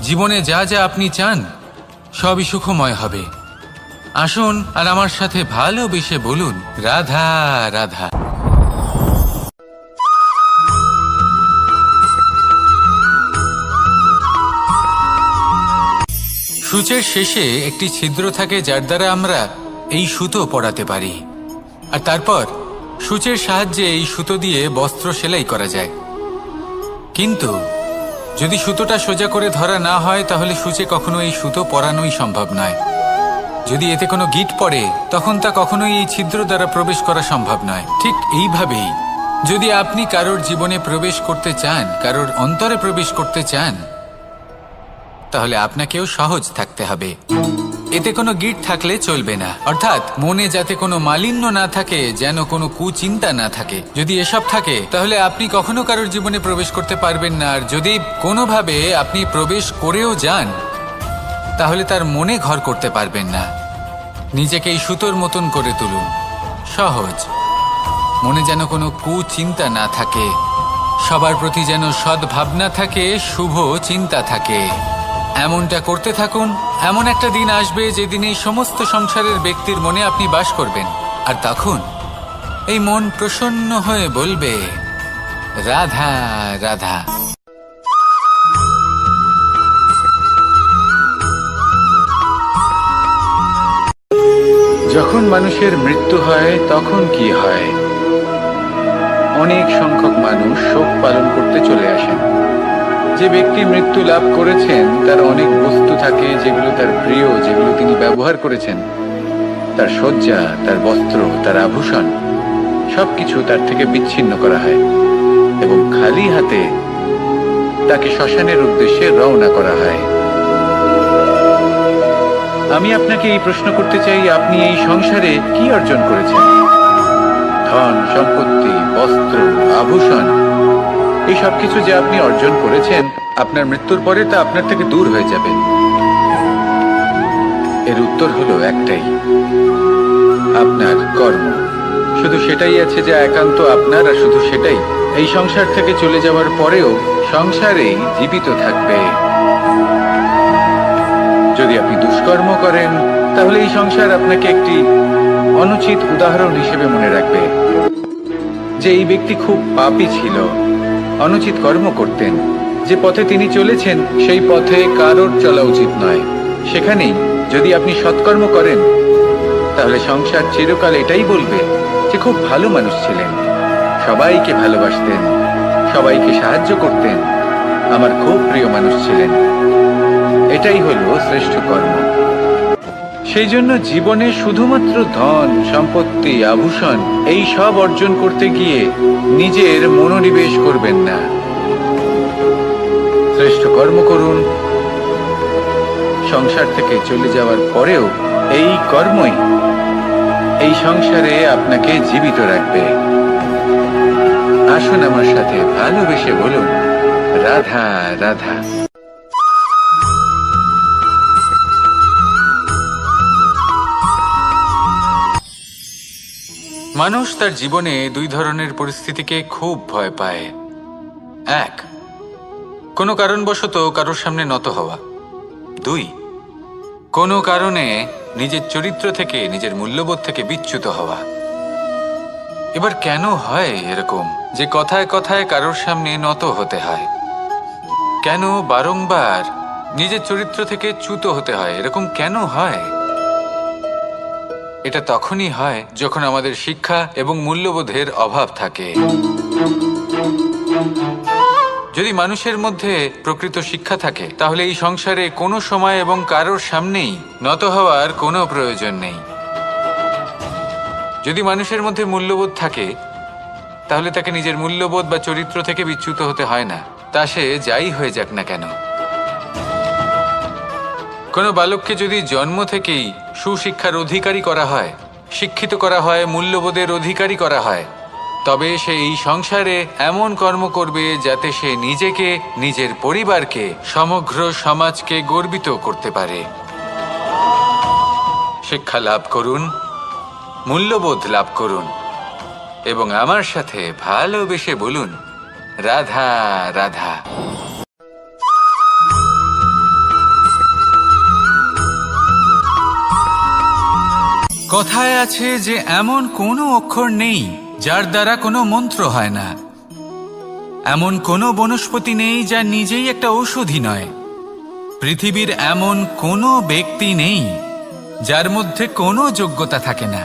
জীবনে যা যা আপনি চান সবই সুখময় হবে। আসুন আর আমার সাথে ভালোবেসে বলুন, রাধা রাধা। সূচের শেষে একটি ছিদ্র থাকে যার দ্বারা আমরা এই সুতো পরাতে পারি, আর তারপর সূচের সাহায্যে এই সুতো দিয়ে বস্ত্র সেলাই করা যায়। কিন্তু যদি সুতোটা সোজা করে ধরা না হয় তাহলে সূচে কখনো এই সুতো পরানোই সম্ভব নয়। যদি এতে কোনো গিঁট পড়ে তখন তা কখনোই এই ছিদ্র দ্বারা প্রবেশ করা সম্ভব নয়। ঠিক এইভাবেই যদি আপনি কারোর জীবনে প্রবেশ করতে চান, কারোর অন্তরে প্রবেশ করতে চান, তাহলে আপনাকেও সহজ থাকতে হবে। এতে কোনো গিঁট থাকলে চলবে না, অর্থাৎ মনে যাতে কোনো মালিন্য না থাকে, যেন কোনো কুচিন্তা না থাকে। যদি এসব থাকে তাহলে আপনি কখনো কারোর জীবনে প্রবেশ করতে পারবেন না। আর যদি কোনোভাবে আপনি প্রবেশ করেও যান তাহলে তার মনে ঘর করতে পারবেন না। নিজেকে এই সুতোর মতন করে তুলুন, সহজ। মনে যেন কোনো কুচিন্তা না থাকে, সবার প্রতি যেন সদ্ভাবনা থাকে, শুভ চিন্তা থাকে। এমনটা করতে থাকুন। এমন একটা দিন আসবে যেদিন এই সমস্ত সংসারের ব্যক্তির মনে আপনি বাস করবেন, আর তখন এই মন প্রসন্ন হয়ে বলবে, রাধা রাধা। যখন মানুষের মৃত্যু হয় তখন কি হয়? অনেক সংখ্যক মানুষ শোক পালন করতে চলে আসেন। যে ব্যক্তি মৃত্যু লাভ করেছেন তার অনেক বস্তু থাকে যেগুলো তার প্রিয়, যেগুলো তিনি ব্যবহার করেছেন। তার শয্যা, তার বস্ত্র, তার আভূষণ সবকিছু তার থেকে বিচ্ছিন্ন করা হয় এবং খালি হাতে তাকে শ্মশানের উদ্দেশ্যে রওনা করা হয়। আমি আপনাকে এই প্রশ্ন করতে চাই, আপনি এই সংসারে কি অর্জন করেছেন? ধন সম্পত্তি, বস্ত্র, আভূষণ, এই সবকিছু যে আপনি অর্জন করেছেন, আপনার মৃত্যুর পরে তা আপনার থেকে দূর হয়ে যাবে। এর উত্তর হলো একটাই, আপনার কর্ম। শুধু সেটাই আছে যা একান্ত আপনার, আর শুধু সেটাই এই সংসার থেকে চলে যাওয়ার পরেও সংসারেই জীবিত থাকবে। যদি আপনি দুষ্কর্ম করেন তাহলে এই সংসার আপনাকে একটি অনুচিত উদাহরণ হিসেবে মনে রাখবে যে এই ব্যক্তি খুব পাপী ছিল, অনুচিত কর্ম করতেন। যে পথে তিনি চলেছেন সেই পথে কারোর চলা উচিত নয়। সেখানেই যদি আপনি সৎকর্ম করেন তাহলে সংসার চিরকাল এটাই বলবে যে খুব ভালো মানুষ ছিলেন, সবাইকে ভালোবাসতেন, সবাইকে সাহায্য করতেন, আমার খুব প্রিয় মানুষ ছিলেন। এটাই হলো শ্রেষ্ঠ কর্ম। সেই জন্য জীবনে শুধুমাত্র ধন সম্পত্তি, আভূষণ এই সব অর্জন করতে গিয়ে নিজের মনোনিবেশ করবেন না। শ্রেষ্ঠ কর্ম করুন। সংসার থেকে চলে যাওয়ার পরেও এই কর্মই এই সংসারে আপনাকে জীবিত রাখবে। আসুন আমার সাথে ভালোবেসে বলুন, রাধা রাধা। মানুষ তার জীবনে দুই ধরনের পরিস্থিতিকে খুব ভয় পায়। এক, কোনো কারণবশত কারোর সামনে নত হওয়া। 2, কোনো কারণে নিজের চরিত্র থেকে, নিজের মূল্যবোধ থেকে বিচ্যুত হওয়া। এবার কেন হয় এরকম যে কথায় কথায় কারোর সামনে নত হতে হয়? কেন বারংবার নিজের চরিত্র থেকে চ্যুত হতে হয়? এরকম কেন হয়? এটা তখনই হয় যখন আমাদের শিক্ষা এবং মূল্যবোধের অভাব থাকে। যদি মানুষের মধ্যে প্রকৃত শিক্ষা থাকে তাহলে এই সংসারে কোনো সময় এবং কারোর সামনেই নত হওয়ার কোনো প্রয়োজন নেই। যদি মানুষের মধ্যে মূল্যবোধ থাকে তাহলে তাকে নিজের মূল্যবোধ বা চরিত্র থেকে বিচ্যুত হতে হয় না, তা সে যাই হয়ে যাক না কেন। কোনো বালককে যদি জন্ম থেকেই সুশিক্ষার অধিকারী করা হয়, শিক্ষিত করা হয়, মূল্যবোধের অধিকারী করা হয়, তবে সে এই সংসারে এমন কর্ম করবে যাতে সে নিজেকে, নিজের পরিবারকে, সমগ্র সমাজকে গর্বিত করতে পারে। শিক্ষা লাভ করুন, মূল্যবোধ লাভ করুন এবং আমার সাথে ভালোবেসে বলুন, রাধা রাধা। কথায় আছে যে এমন কোনো অক্ষর নেই যার দ্বারা কোনো মন্ত্র হয় না। এমন কোনো বনস্পতি নেই যা নিজেই একটা ঔষধি নয়। পৃথিবীর এমন কোনো ব্যক্তি নেই যার মধ্যে কোনো যোগ্যতা থাকে না।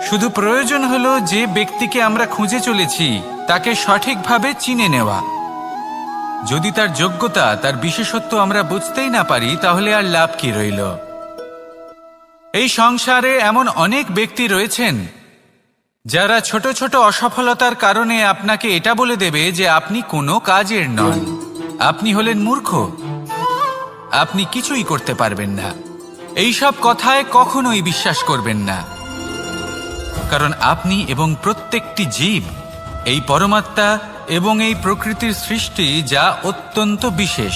শুধু প্রয়োজন হলো যে ব্যক্তিকে আমরা খুঁজে চলেছি তাকে সঠিকভাবে চিনে নেওয়া। যদি তার যোগ্যতা, তার বিশেষত্ব আমরা বুঝতেই না পারি তাহলে আর লাভ কি রইল? এই সংসারে এমন অনেক ব্যক্তি রয়েছেন যারা ছোট ছোট অসফলতার কারণে আপনাকে এটা বলে দেবে যে আপনি কোনো কাজের নন, আপনি হলেন মূর্খ, আপনি কিছুই করতে পারবেন না। এইসব কথায় কখনোই বিশ্বাস করবেন না, কারণ আপনি এবং প্রত্যেকটি জীব এই পরমাত্মা এবং এই প্রকৃতির সৃষ্টি, যা অত্যন্ত বিশেষ।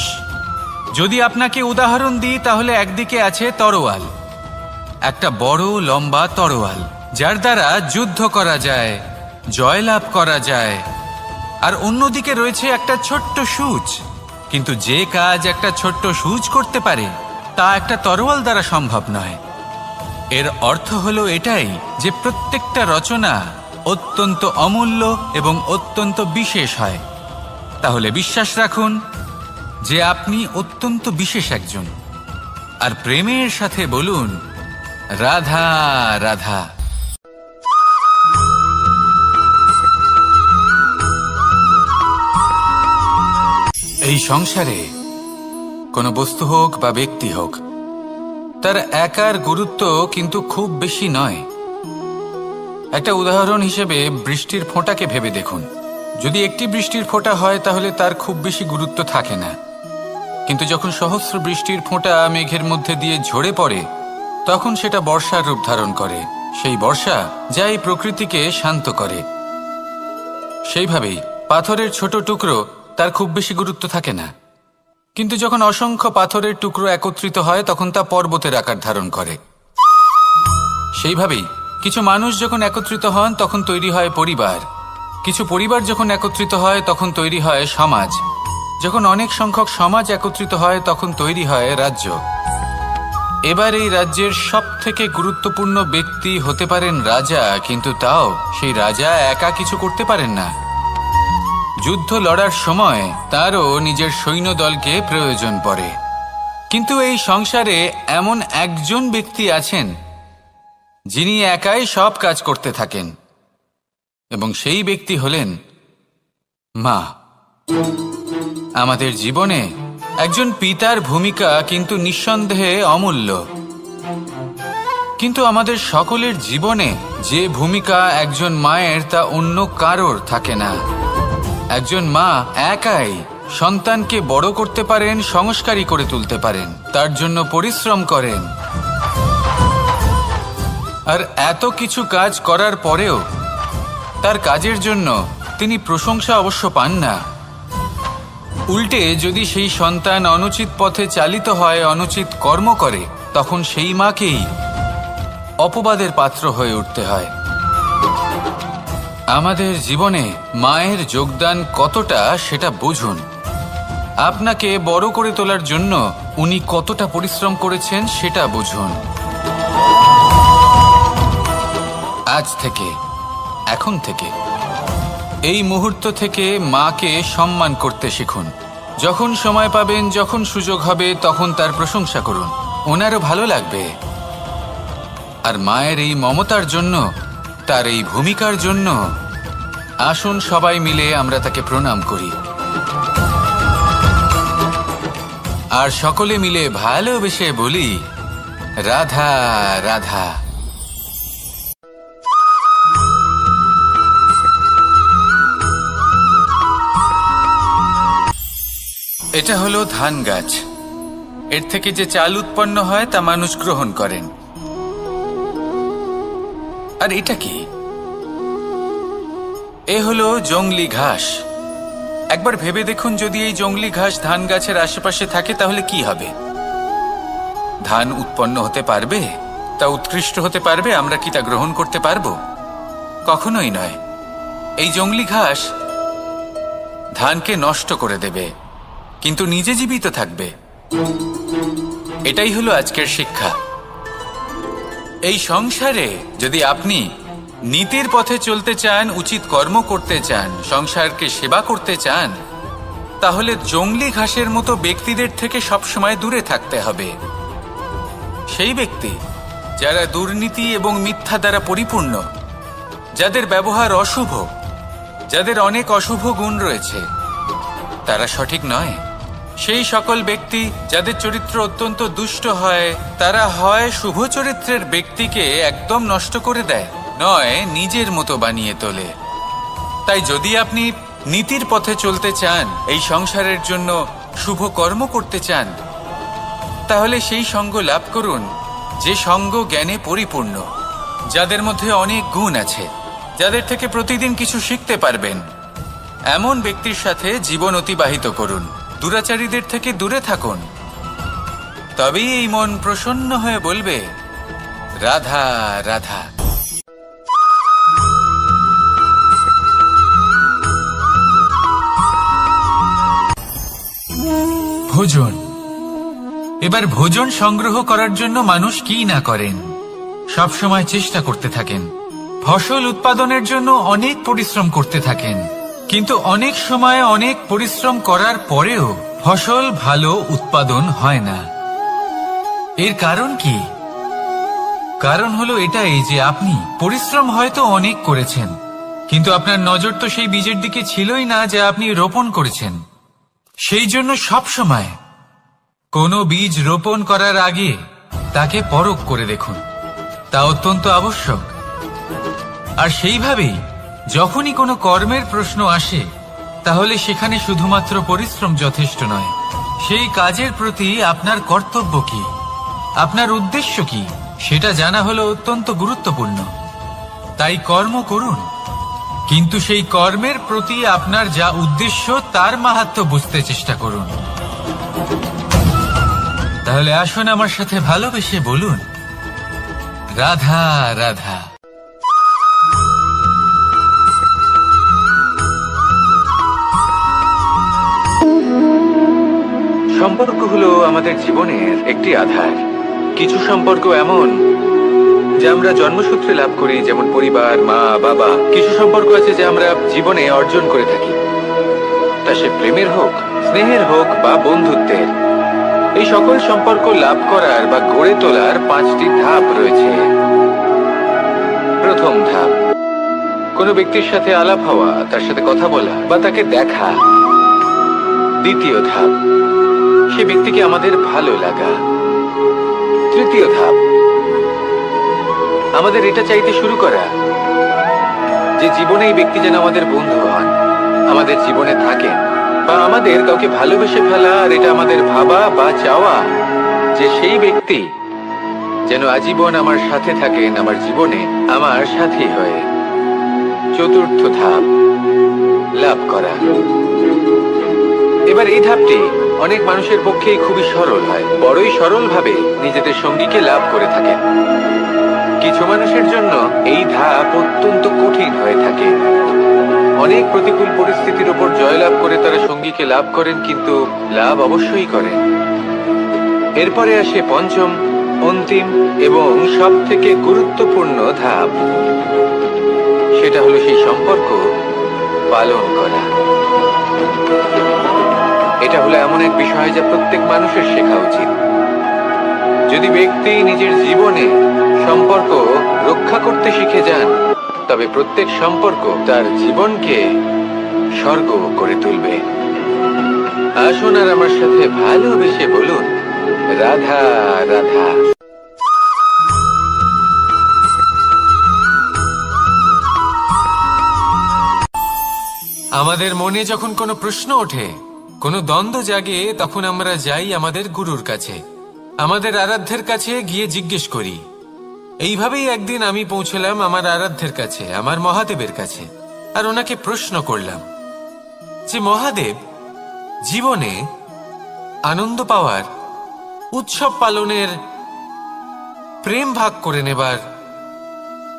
যদি আপনাকে উদাহরণ দিই তাহলে একদিকে আছে তরোয়াল, একটা বড় লম্বা তরোয়াল যার দ্বারা যুদ্ধ করা যায়, জয়লাভ করা যায়। আর অন্যদিকে রয়েছে একটা ছোট্ট সূচ, কিন্তু যে কাজ একটা ছোট্ট সূচ করতে পারে তা একটা তরোয়াল দ্বারা সম্ভব নয়। এর অর্থ হলো এটাই যে প্রত্যেকটা রচনা অত্যন্ত অমূল্য এবং অত্যন্ত বিশেষ হয়। তাহলে বিশ্বাস রাখুন যে আপনি অত্যন্ত বিশেষ একজন, আর প্রেমের সাথে বলুন, রাধা রাধা। এই সংসারে কোনো বস্তু হোক বা ব্যক্তি হোক, তার একার গুরুত্ব কিন্তু খুব বেশি নয়। একটা উদাহরণ হিসেবে বৃষ্টির ফোঁটাকে ভেবে দেখুন। যদি একটি বৃষ্টির ফোঁটা হয় তাহলে তার খুব বেশি গুরুত্ব থাকে না, কিন্তু যখন সহস্র বৃষ্টির ফোঁটা মেঘের মধ্যে দিয়ে ঝরে পড়ে তখন সেটা বর্ষার রূপ ধারণ করে। সেই বর্ষা যা এই প্রকৃতিকে শান্ত করে। সেইভাবেই পাথরের ছোট টুকরো, তার খুব বেশি গুরুত্ব থাকে না, কিন্তু যখন অসংখ্য পাথরের টুকরো একত্রিত হয় তখন তা পর্বতের আকার ধারণ করে। সেইভাবেই কিছু মানুষ যখন একত্রিত হন তখন তৈরি হয় পরিবার, কিছু পরিবার যখন একত্রিত হয় তখন তৈরি হয় সমাজ, যখন অনেক সংখ্যক সমাজ একত্রিত হয় তখন তৈরি হয় রাজ্য। এবার এই রাজ্যের সবথেকে গুরুত্বপূর্ণ ব্যক্তি হতে পারেন রাজা, কিন্তু তাও সেই রাজা একা কিছু করতে পারেন না। যুদ্ধ লড়ার সময় তারও নিজের সৈন্যদলকে প্রয়োজন পড়ে। কিন্তু এই সংসারে এমন একজন ব্যক্তি আছেন যিনি একাই সব কাজ করতে থাকেন, এবং সেই ব্যক্তি হলেন মা। আমাদের জীবনে একজন পিতার ভূমিকা কিন্তু নিঃসন্দেহে অমূল্য, কিন্তু আমাদের সকলের জীবনে যে ভূমিকা একজন মায়ের তা অন্য কারোর থাকে না। একজন মা একাই সন্তানকে বড় করতে পারেন, সংস্কারী করে তুলতে পারেন, তার জন্য পরিশ্রম করেন। আর এত কিছু কাজ করার পরেও তার কাজের জন্য তিনি প্রশংসা অবশ্য পান না। উল্টে যদি সেই সন্তান অনুচিত পথে চালিত হয়, অনুচিত কর্ম করে, তখন সেই মাকেই অপবাদের পাত্র হয়ে উঠতে হয়। আমাদের জীবনে মায়ের যোগদান কতটা সেটা বুঝুন। আপনাকে বড় করে তোলার জন্য উনি কতটা পরিশ্রম করেছেন সেটা বুঝুন। আজ থেকে, এখন থেকে, এই মুহূর্ত থেকে মাকে সম্মান করতে শিখুন। যখন সময় পাবেন, যখন সুযোগ হবে, তখন তার প্রশংসা করুন। ওনারও ভালো লাগবে। আর মায়ের এই মমতার জন্য, তার এই ভূমিকার জন্য আসুন সবাই মিলে আমরা তাকে প্রণাম করি আর সকলে মিলে ভালোবেসে বলি, রাধা রাধা। এটা হলো ধান গাছ। এর থেকে যে চাল উৎপন্ন হয় তা মানুষ গ্রহণ করেন। আর এটা কি? এ হলো জংলি ঘাস। একবার ভেবে দেখুন, যদি এই জংলি ঘাস ধান গাছের আশেপাশে থাকে তাহলে কি হবে? ধান উৎপন্ন হতে পারবে? তা উৎকৃষ্ট হতে পারবে? আমরা কি তা গ্রহণ করতে পারবো? কখনোই নয়। এই জংলি ঘাস ধানকে নষ্ট করে দেবে, কিন্তু নিজে জীবিত থাকবে। এটাই হলো আজকের শিক্ষা। এই সংসারে যদি আপনি নীতির পথে চলতে চান, উচিত কর্ম করতে চান, সংসারকে সেবা করতে চান, তাহলে জংলি ঘাসের মতো ব্যক্তিদের থেকে সবসময় দূরে থাকতে হবে। সেই ব্যক্তি যারা দুর্নীতি এবং মিথ্যা দ্বারা পরিপূর্ণ, যাদের ব্যবহার অশুভ, যাদের অনেক অশুভ গুণ রয়েছে, তারা সঠিক নয়। সেই সকল ব্যক্তি যাদের চরিত্র অত্যন্ত দুষ্ট হয়, তারা হয় শুভ চরিত্রের ব্যক্তিকে একদম নষ্ট করে দেয়, নয় নিজের মতো বানিয়ে তোলে। তাই যদি আপনি নীতির পথে চলতে চান, এই সংসারের জন্য শুভ কর্ম করতে চান, তাহলে সেই সঙ্গ লাভ করুন যে সঙ্গ জ্ঞানে পরিপূর্ণ, যাদের মধ্যে অনেক গুণ আছে, যাদের থেকে প্রতিদিন কিছু শিখতে পারবেন। এমন ব্যক্তির সাথে জীবন অতিবাহিত করুন। দুরাচারীদের থেকে দূরে থাকুন। তবেই এই মন প্রসন্ন হয়ে বলবে, রাধা রাধা। ভোজন। এবার ভোজন সংগ্রহ করার জন্য মানুষ কি না করেন, সব সময় চেষ্টা করতে থাকেন। ফসল উৎপাদনের জন্য অনেক পরিশ্রম করতে থাকেন, কিন্তু অনেক সময় অনেক পরিশ্রম করার পরেও ফসল ভালো উৎপাদন হয় না। এর কারণ কি? কারণ হলো এটাই যে আপনি পরিশ্রম হয়তো অনেক করেছেন, কিন্তু আপনার নজর তো সেই বীজের দিকে ছিলই না যা আপনি রোপণ করেছেন। সেই জন্য সব সময় কোনো বীজ রোপণ করার আগে তাকে পরখ করে দেখুন। তা অত্যন্ত আবশ্যক। আর সেইভাবেই যখনই কোনো কর্মের প্রশ্ন আসে, তাহলে সেখানে শুধুমাত্র পরিশ্রম যথেষ্ট নয়। সেই কাজের প্রতি আপনার কর্তব্য কি, আপনার উদ্দেশ্য কি, সেটা জানা হলো অত্যন্ত গুরুত্বপূর্ণ। তাই কর্ম করুন, কিন্তু সেই কর্মের প্রতি আপনার যা উদ্দেশ্য তার মাহাত্ম্য বুঝতে চেষ্টা করুন। তাহলে আসুন আমার সাথে ভালোবেসে বলুন, রাধা রাধা। সম্পর্ক হলো আমাদের জীবনের একটি আধার। কিছু সম্পর্ক এমন যা আমরা জন্মসূত্রে লাভ করি, যেমন পরিবার, মা, বাবা। কিছু সম্পর্ক আছে যা আমরা জীবনে অর্জন করে থাকি, তা সে প্রেমের হোক, স্নেহের হোক বা বন্ধুত্বের। এই সকল সম্পর্ক লাভ করার বা গড়ে তোলার 5টি ধাপ রয়েছে। প্রথম ধাপ, কোনো ব্যক্তির সাথে আলাপ হওয়া, তার সাথে কথা বলা বা তাকে দেখা। দ্বিতীয় ধাপ, সে ব্যক্তিকে আমাদের ভালো লাগা। তৃতীয় ধাপ, আমাদের এটা চাইতে শুরু করা যে জীবনে এই ব্যক্তি যেন আমাদের বন্ধু হন, আমাদের জীবনে থাকেন, বা আমাদের কাউকে ভালোবেসে ফেলা। আর এটা আমাদের ভাবা বা চাওয়া যে সেই ব্যক্তি যেন আজীবন আমার সাথে থাকেন, আমার জীবনে আমার সাথী হয়ে। চতুর্থ ধাপ, লাভ করা। এবার এই ধাপটি অনেক মানুষের পক্ষেই খুবই সরল হয়, বড়ই সরলভাবে নিজেদের সঙ্গীকে লাভ করে থাকেন। কিছু মানুষের জন্য এই ধাপ অত্যন্ত কঠিন হয়ে থাকে। অনেক প্রতিকূল পরিস্থিতির উপর জয়লাভ করে তারা সঙ্গীকে লাভ করেন, কিন্তু লাভ অবশ্যই করেন। এরপরে আসে পঞ্চম, অন্তিম এবং সব থেকে গুরুত্বপূর্ণ ধাপ। সেটা হলো সেই সম্পর্ক পালন করা। এটা হলো এমন এক বিষয় যা প্রত্যেক মানুষের শেখা উচিত। যদি ব্যক্তি নিজের জীবনে সম্পর্ক রক্ষা করতে শিখে যান, তবে প্রত্যেক সম্পর্ক তার জীবনকে স্বর্গ করে তুলবে। আসুন আর আমার সাথে ভালোবেসে বলুন, রাধা রাধা। আমাদের মনে যখন কোনো প্রশ্ন ওঠে, কোনো দ্বন্দ্ব জাগে, তখন আমরা যাই আমাদের গুরুর কাছে, আমাদের আরাধ্যের কাছে গিয়ে জিজ্ঞেস করি। এইভাবেই একদিন আমি পৌঁছলাম আমার আরাধ্যের কাছে, আমার মহাদেবের কাছে, আর ওনাকে প্রশ্ন করলাম যে মহাদেব, জীবনে আনন্দ পাওয়ার, উৎসব পালনের, প্রেম ভাগ করে নেবার,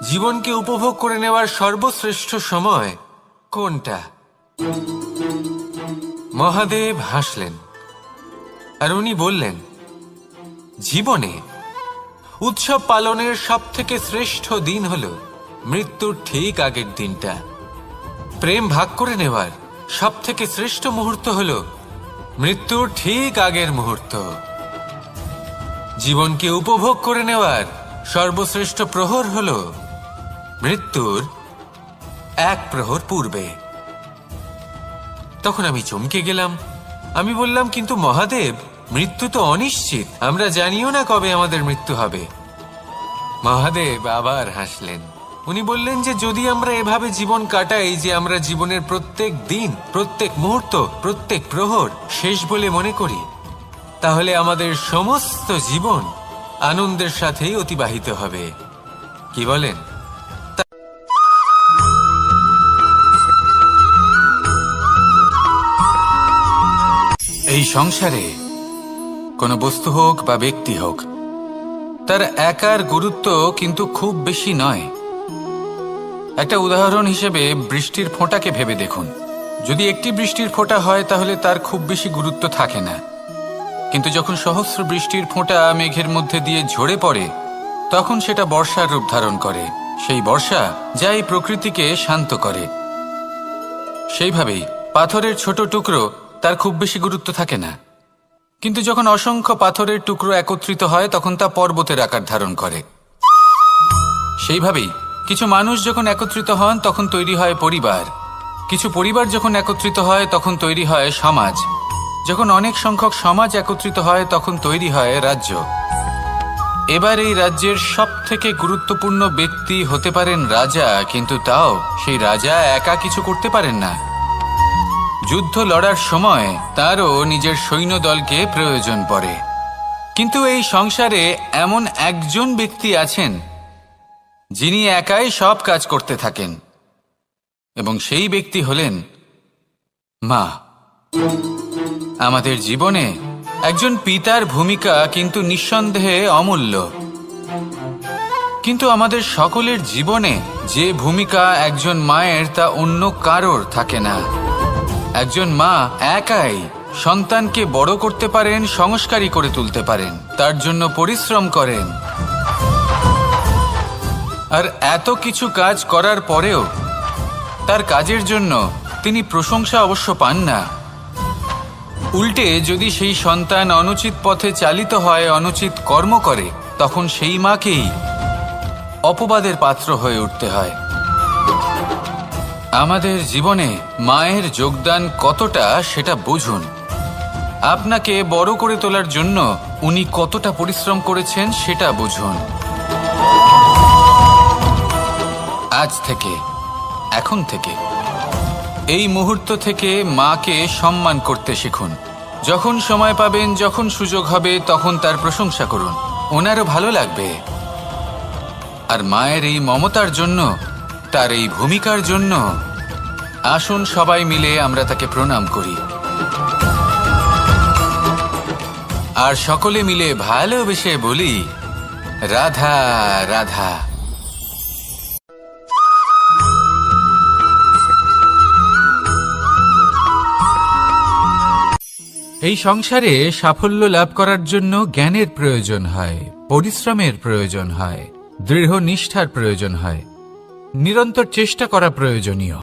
জীবনকে উপভোগ করে নেওয়ার সর্বশ্রেষ্ঠ সময় কোনটা? মহাদেব হাসলেন আর উনি বললেন, জীবনে উৎসব পালনের সব থেকে শ্রেষ্ঠ দিন হলো মৃত্যুর ঠিক আগের দিনটা। প্রেম ভাগ করে নেওয়ার সব থেকে শ্রেষ্ঠ মুহূর্ত হলো মৃত্যুর ঠিক আগের মুহূর্ত। জীবনকে উপভোগ করে নেওয়ার সর্বশ্রেষ্ঠ প্রহর হলো মৃত্যুর এক প্রহর পূর্বে। তখন আমি চমকে গেলাম। আমি বললাম, কিন্তু মহাদেব, মৃত্যু তো অনিশ্চিত, আমরা জানিও না কবে আমাদের মৃত্যু হবে। মহাদেব আবার হাসলেন। উনি বললেন যে যদি আমরা এভাবে জীবন কাটাই যে আমরা জীবনের প্রত্যেক দিন, প্রত্যেক মুহূর্ত, প্রত্যেক প্রহর শেষ বলে মনে করি, তাহলে আমাদের সমস্ত জীবন আনন্দের সাথেই অতিবাহিত হবে। কি বলেন? এই সংসারে কোনো বস্তু হোক বা ব্যক্তি হোক, তার একার গুরুত্ব কিন্তু খুব বেশি নয়। একটা উদাহরণ হিসেবে বৃষ্টির ফোঁটাকে ভেবে দেখুন। যদি একটি বৃষ্টির ফোঁটা হয় তাহলে তার খুব বেশি গুরুত্ব থাকে না, কিন্তু যখন সহস্র বৃষ্টির ফোঁটা মেঘের মধ্যে দিয়ে ঝরে পড়ে, তখন সেটা বর্ষার রূপ ধারণ করে। সেই বর্ষা যা এই প্রকৃতিকে শান্ত করে। সেইভাবেই পাথরের ছোট টুকরো, তার খুব বেশি গুরুত্ব থাকে না, কিন্তু যখন অসংখ্য পাথরের টুকরো একত্রিত হয় তখন তা পর্বতের আকার ধারণ করে। সেইভাবেই কিছু মানুষ যখন একত্রিত হন তখন তৈরি হয় পরিবার, কিছু পরিবার যখন একত্রিত হয় তখন তৈরি হয় সমাজ, যখন অনেক সংখ্যক সমাজ একত্রিত হয় তখন তৈরি হয় রাজ্য। এবার এই রাজ্যের সব থেকে গুরুত্বপূর্ণ ব্যক্তি হতে পারেন রাজা, কিন্তু তাও সেই রাজা একা কিছু করতে পারেন না। যুদ্ধ লড়ার সময় তারও নিজের সৈন্যদলকে প্রয়োজন পড়ে। কিন্তু এই সংসারে এমন একজন ব্যক্তি আছেন যিনি একাই সব কাজ করতে থাকেন, এবং সেই ব্যক্তি হলেন মা। আমাদের জীবনে একজন পিতার ভূমিকা কিন্তু নিঃসন্দেহে অমূল্য, কিন্তু আমাদের সকলের জীবনে যে ভূমিকা একজন মায়ের তা অন্য কারোর থাকে না। একজন মা একাই সন্তানকে বড় করতে পারেন, সংস্কারী করে তুলতে পারেন, তার জন্য পরিশ্রম করেন। আর এত কিছু কাজ করার পরেও তার কাজের জন্য তিনি প্রশংসা অবশ্য পান না। উল্টে যদি সেই সন্তান অনুচিত পথে চালিত হয়, অনুচিত কর্ম করে, তখন সেই মাকেই অপবাদের পাত্র হয়ে উঠতে হয়। আমাদের জীবনে মায়ের যোগদান কতটা সেটা বুঝুন। আপনাকে বড় করে তোলার জন্য উনি কতটা পরিশ্রম করেছেন সেটা বুঝুন। আজ থেকে, এখন থেকে, এই মুহূর্ত থেকে মাকে সম্মান করতে শিখুন। যখন সময় পাবেন, যখন সুযোগ হবে, তখন তার প্রশংসা করুন, ওনারও ভালো লাগবে। আর মায়ের এই মমতার জন্য, তার এই ভূমিকার জন্য আসুন সবাই মিলে আমরা তাকে প্রণাম করি, আর সকলে মিলে ভালোবেসে বলি, রাধা রাধা। এই সংসারে সাফল্য লাভ করার জন্য জ্ঞানের প্রয়োজন হয়, পরিশ্রমের প্রয়োজন হয়, দৃঢ় নিষ্ঠার প্রয়োজন হয়, নিরন্তর চেষ্টা করা প্রয়োজনীয়।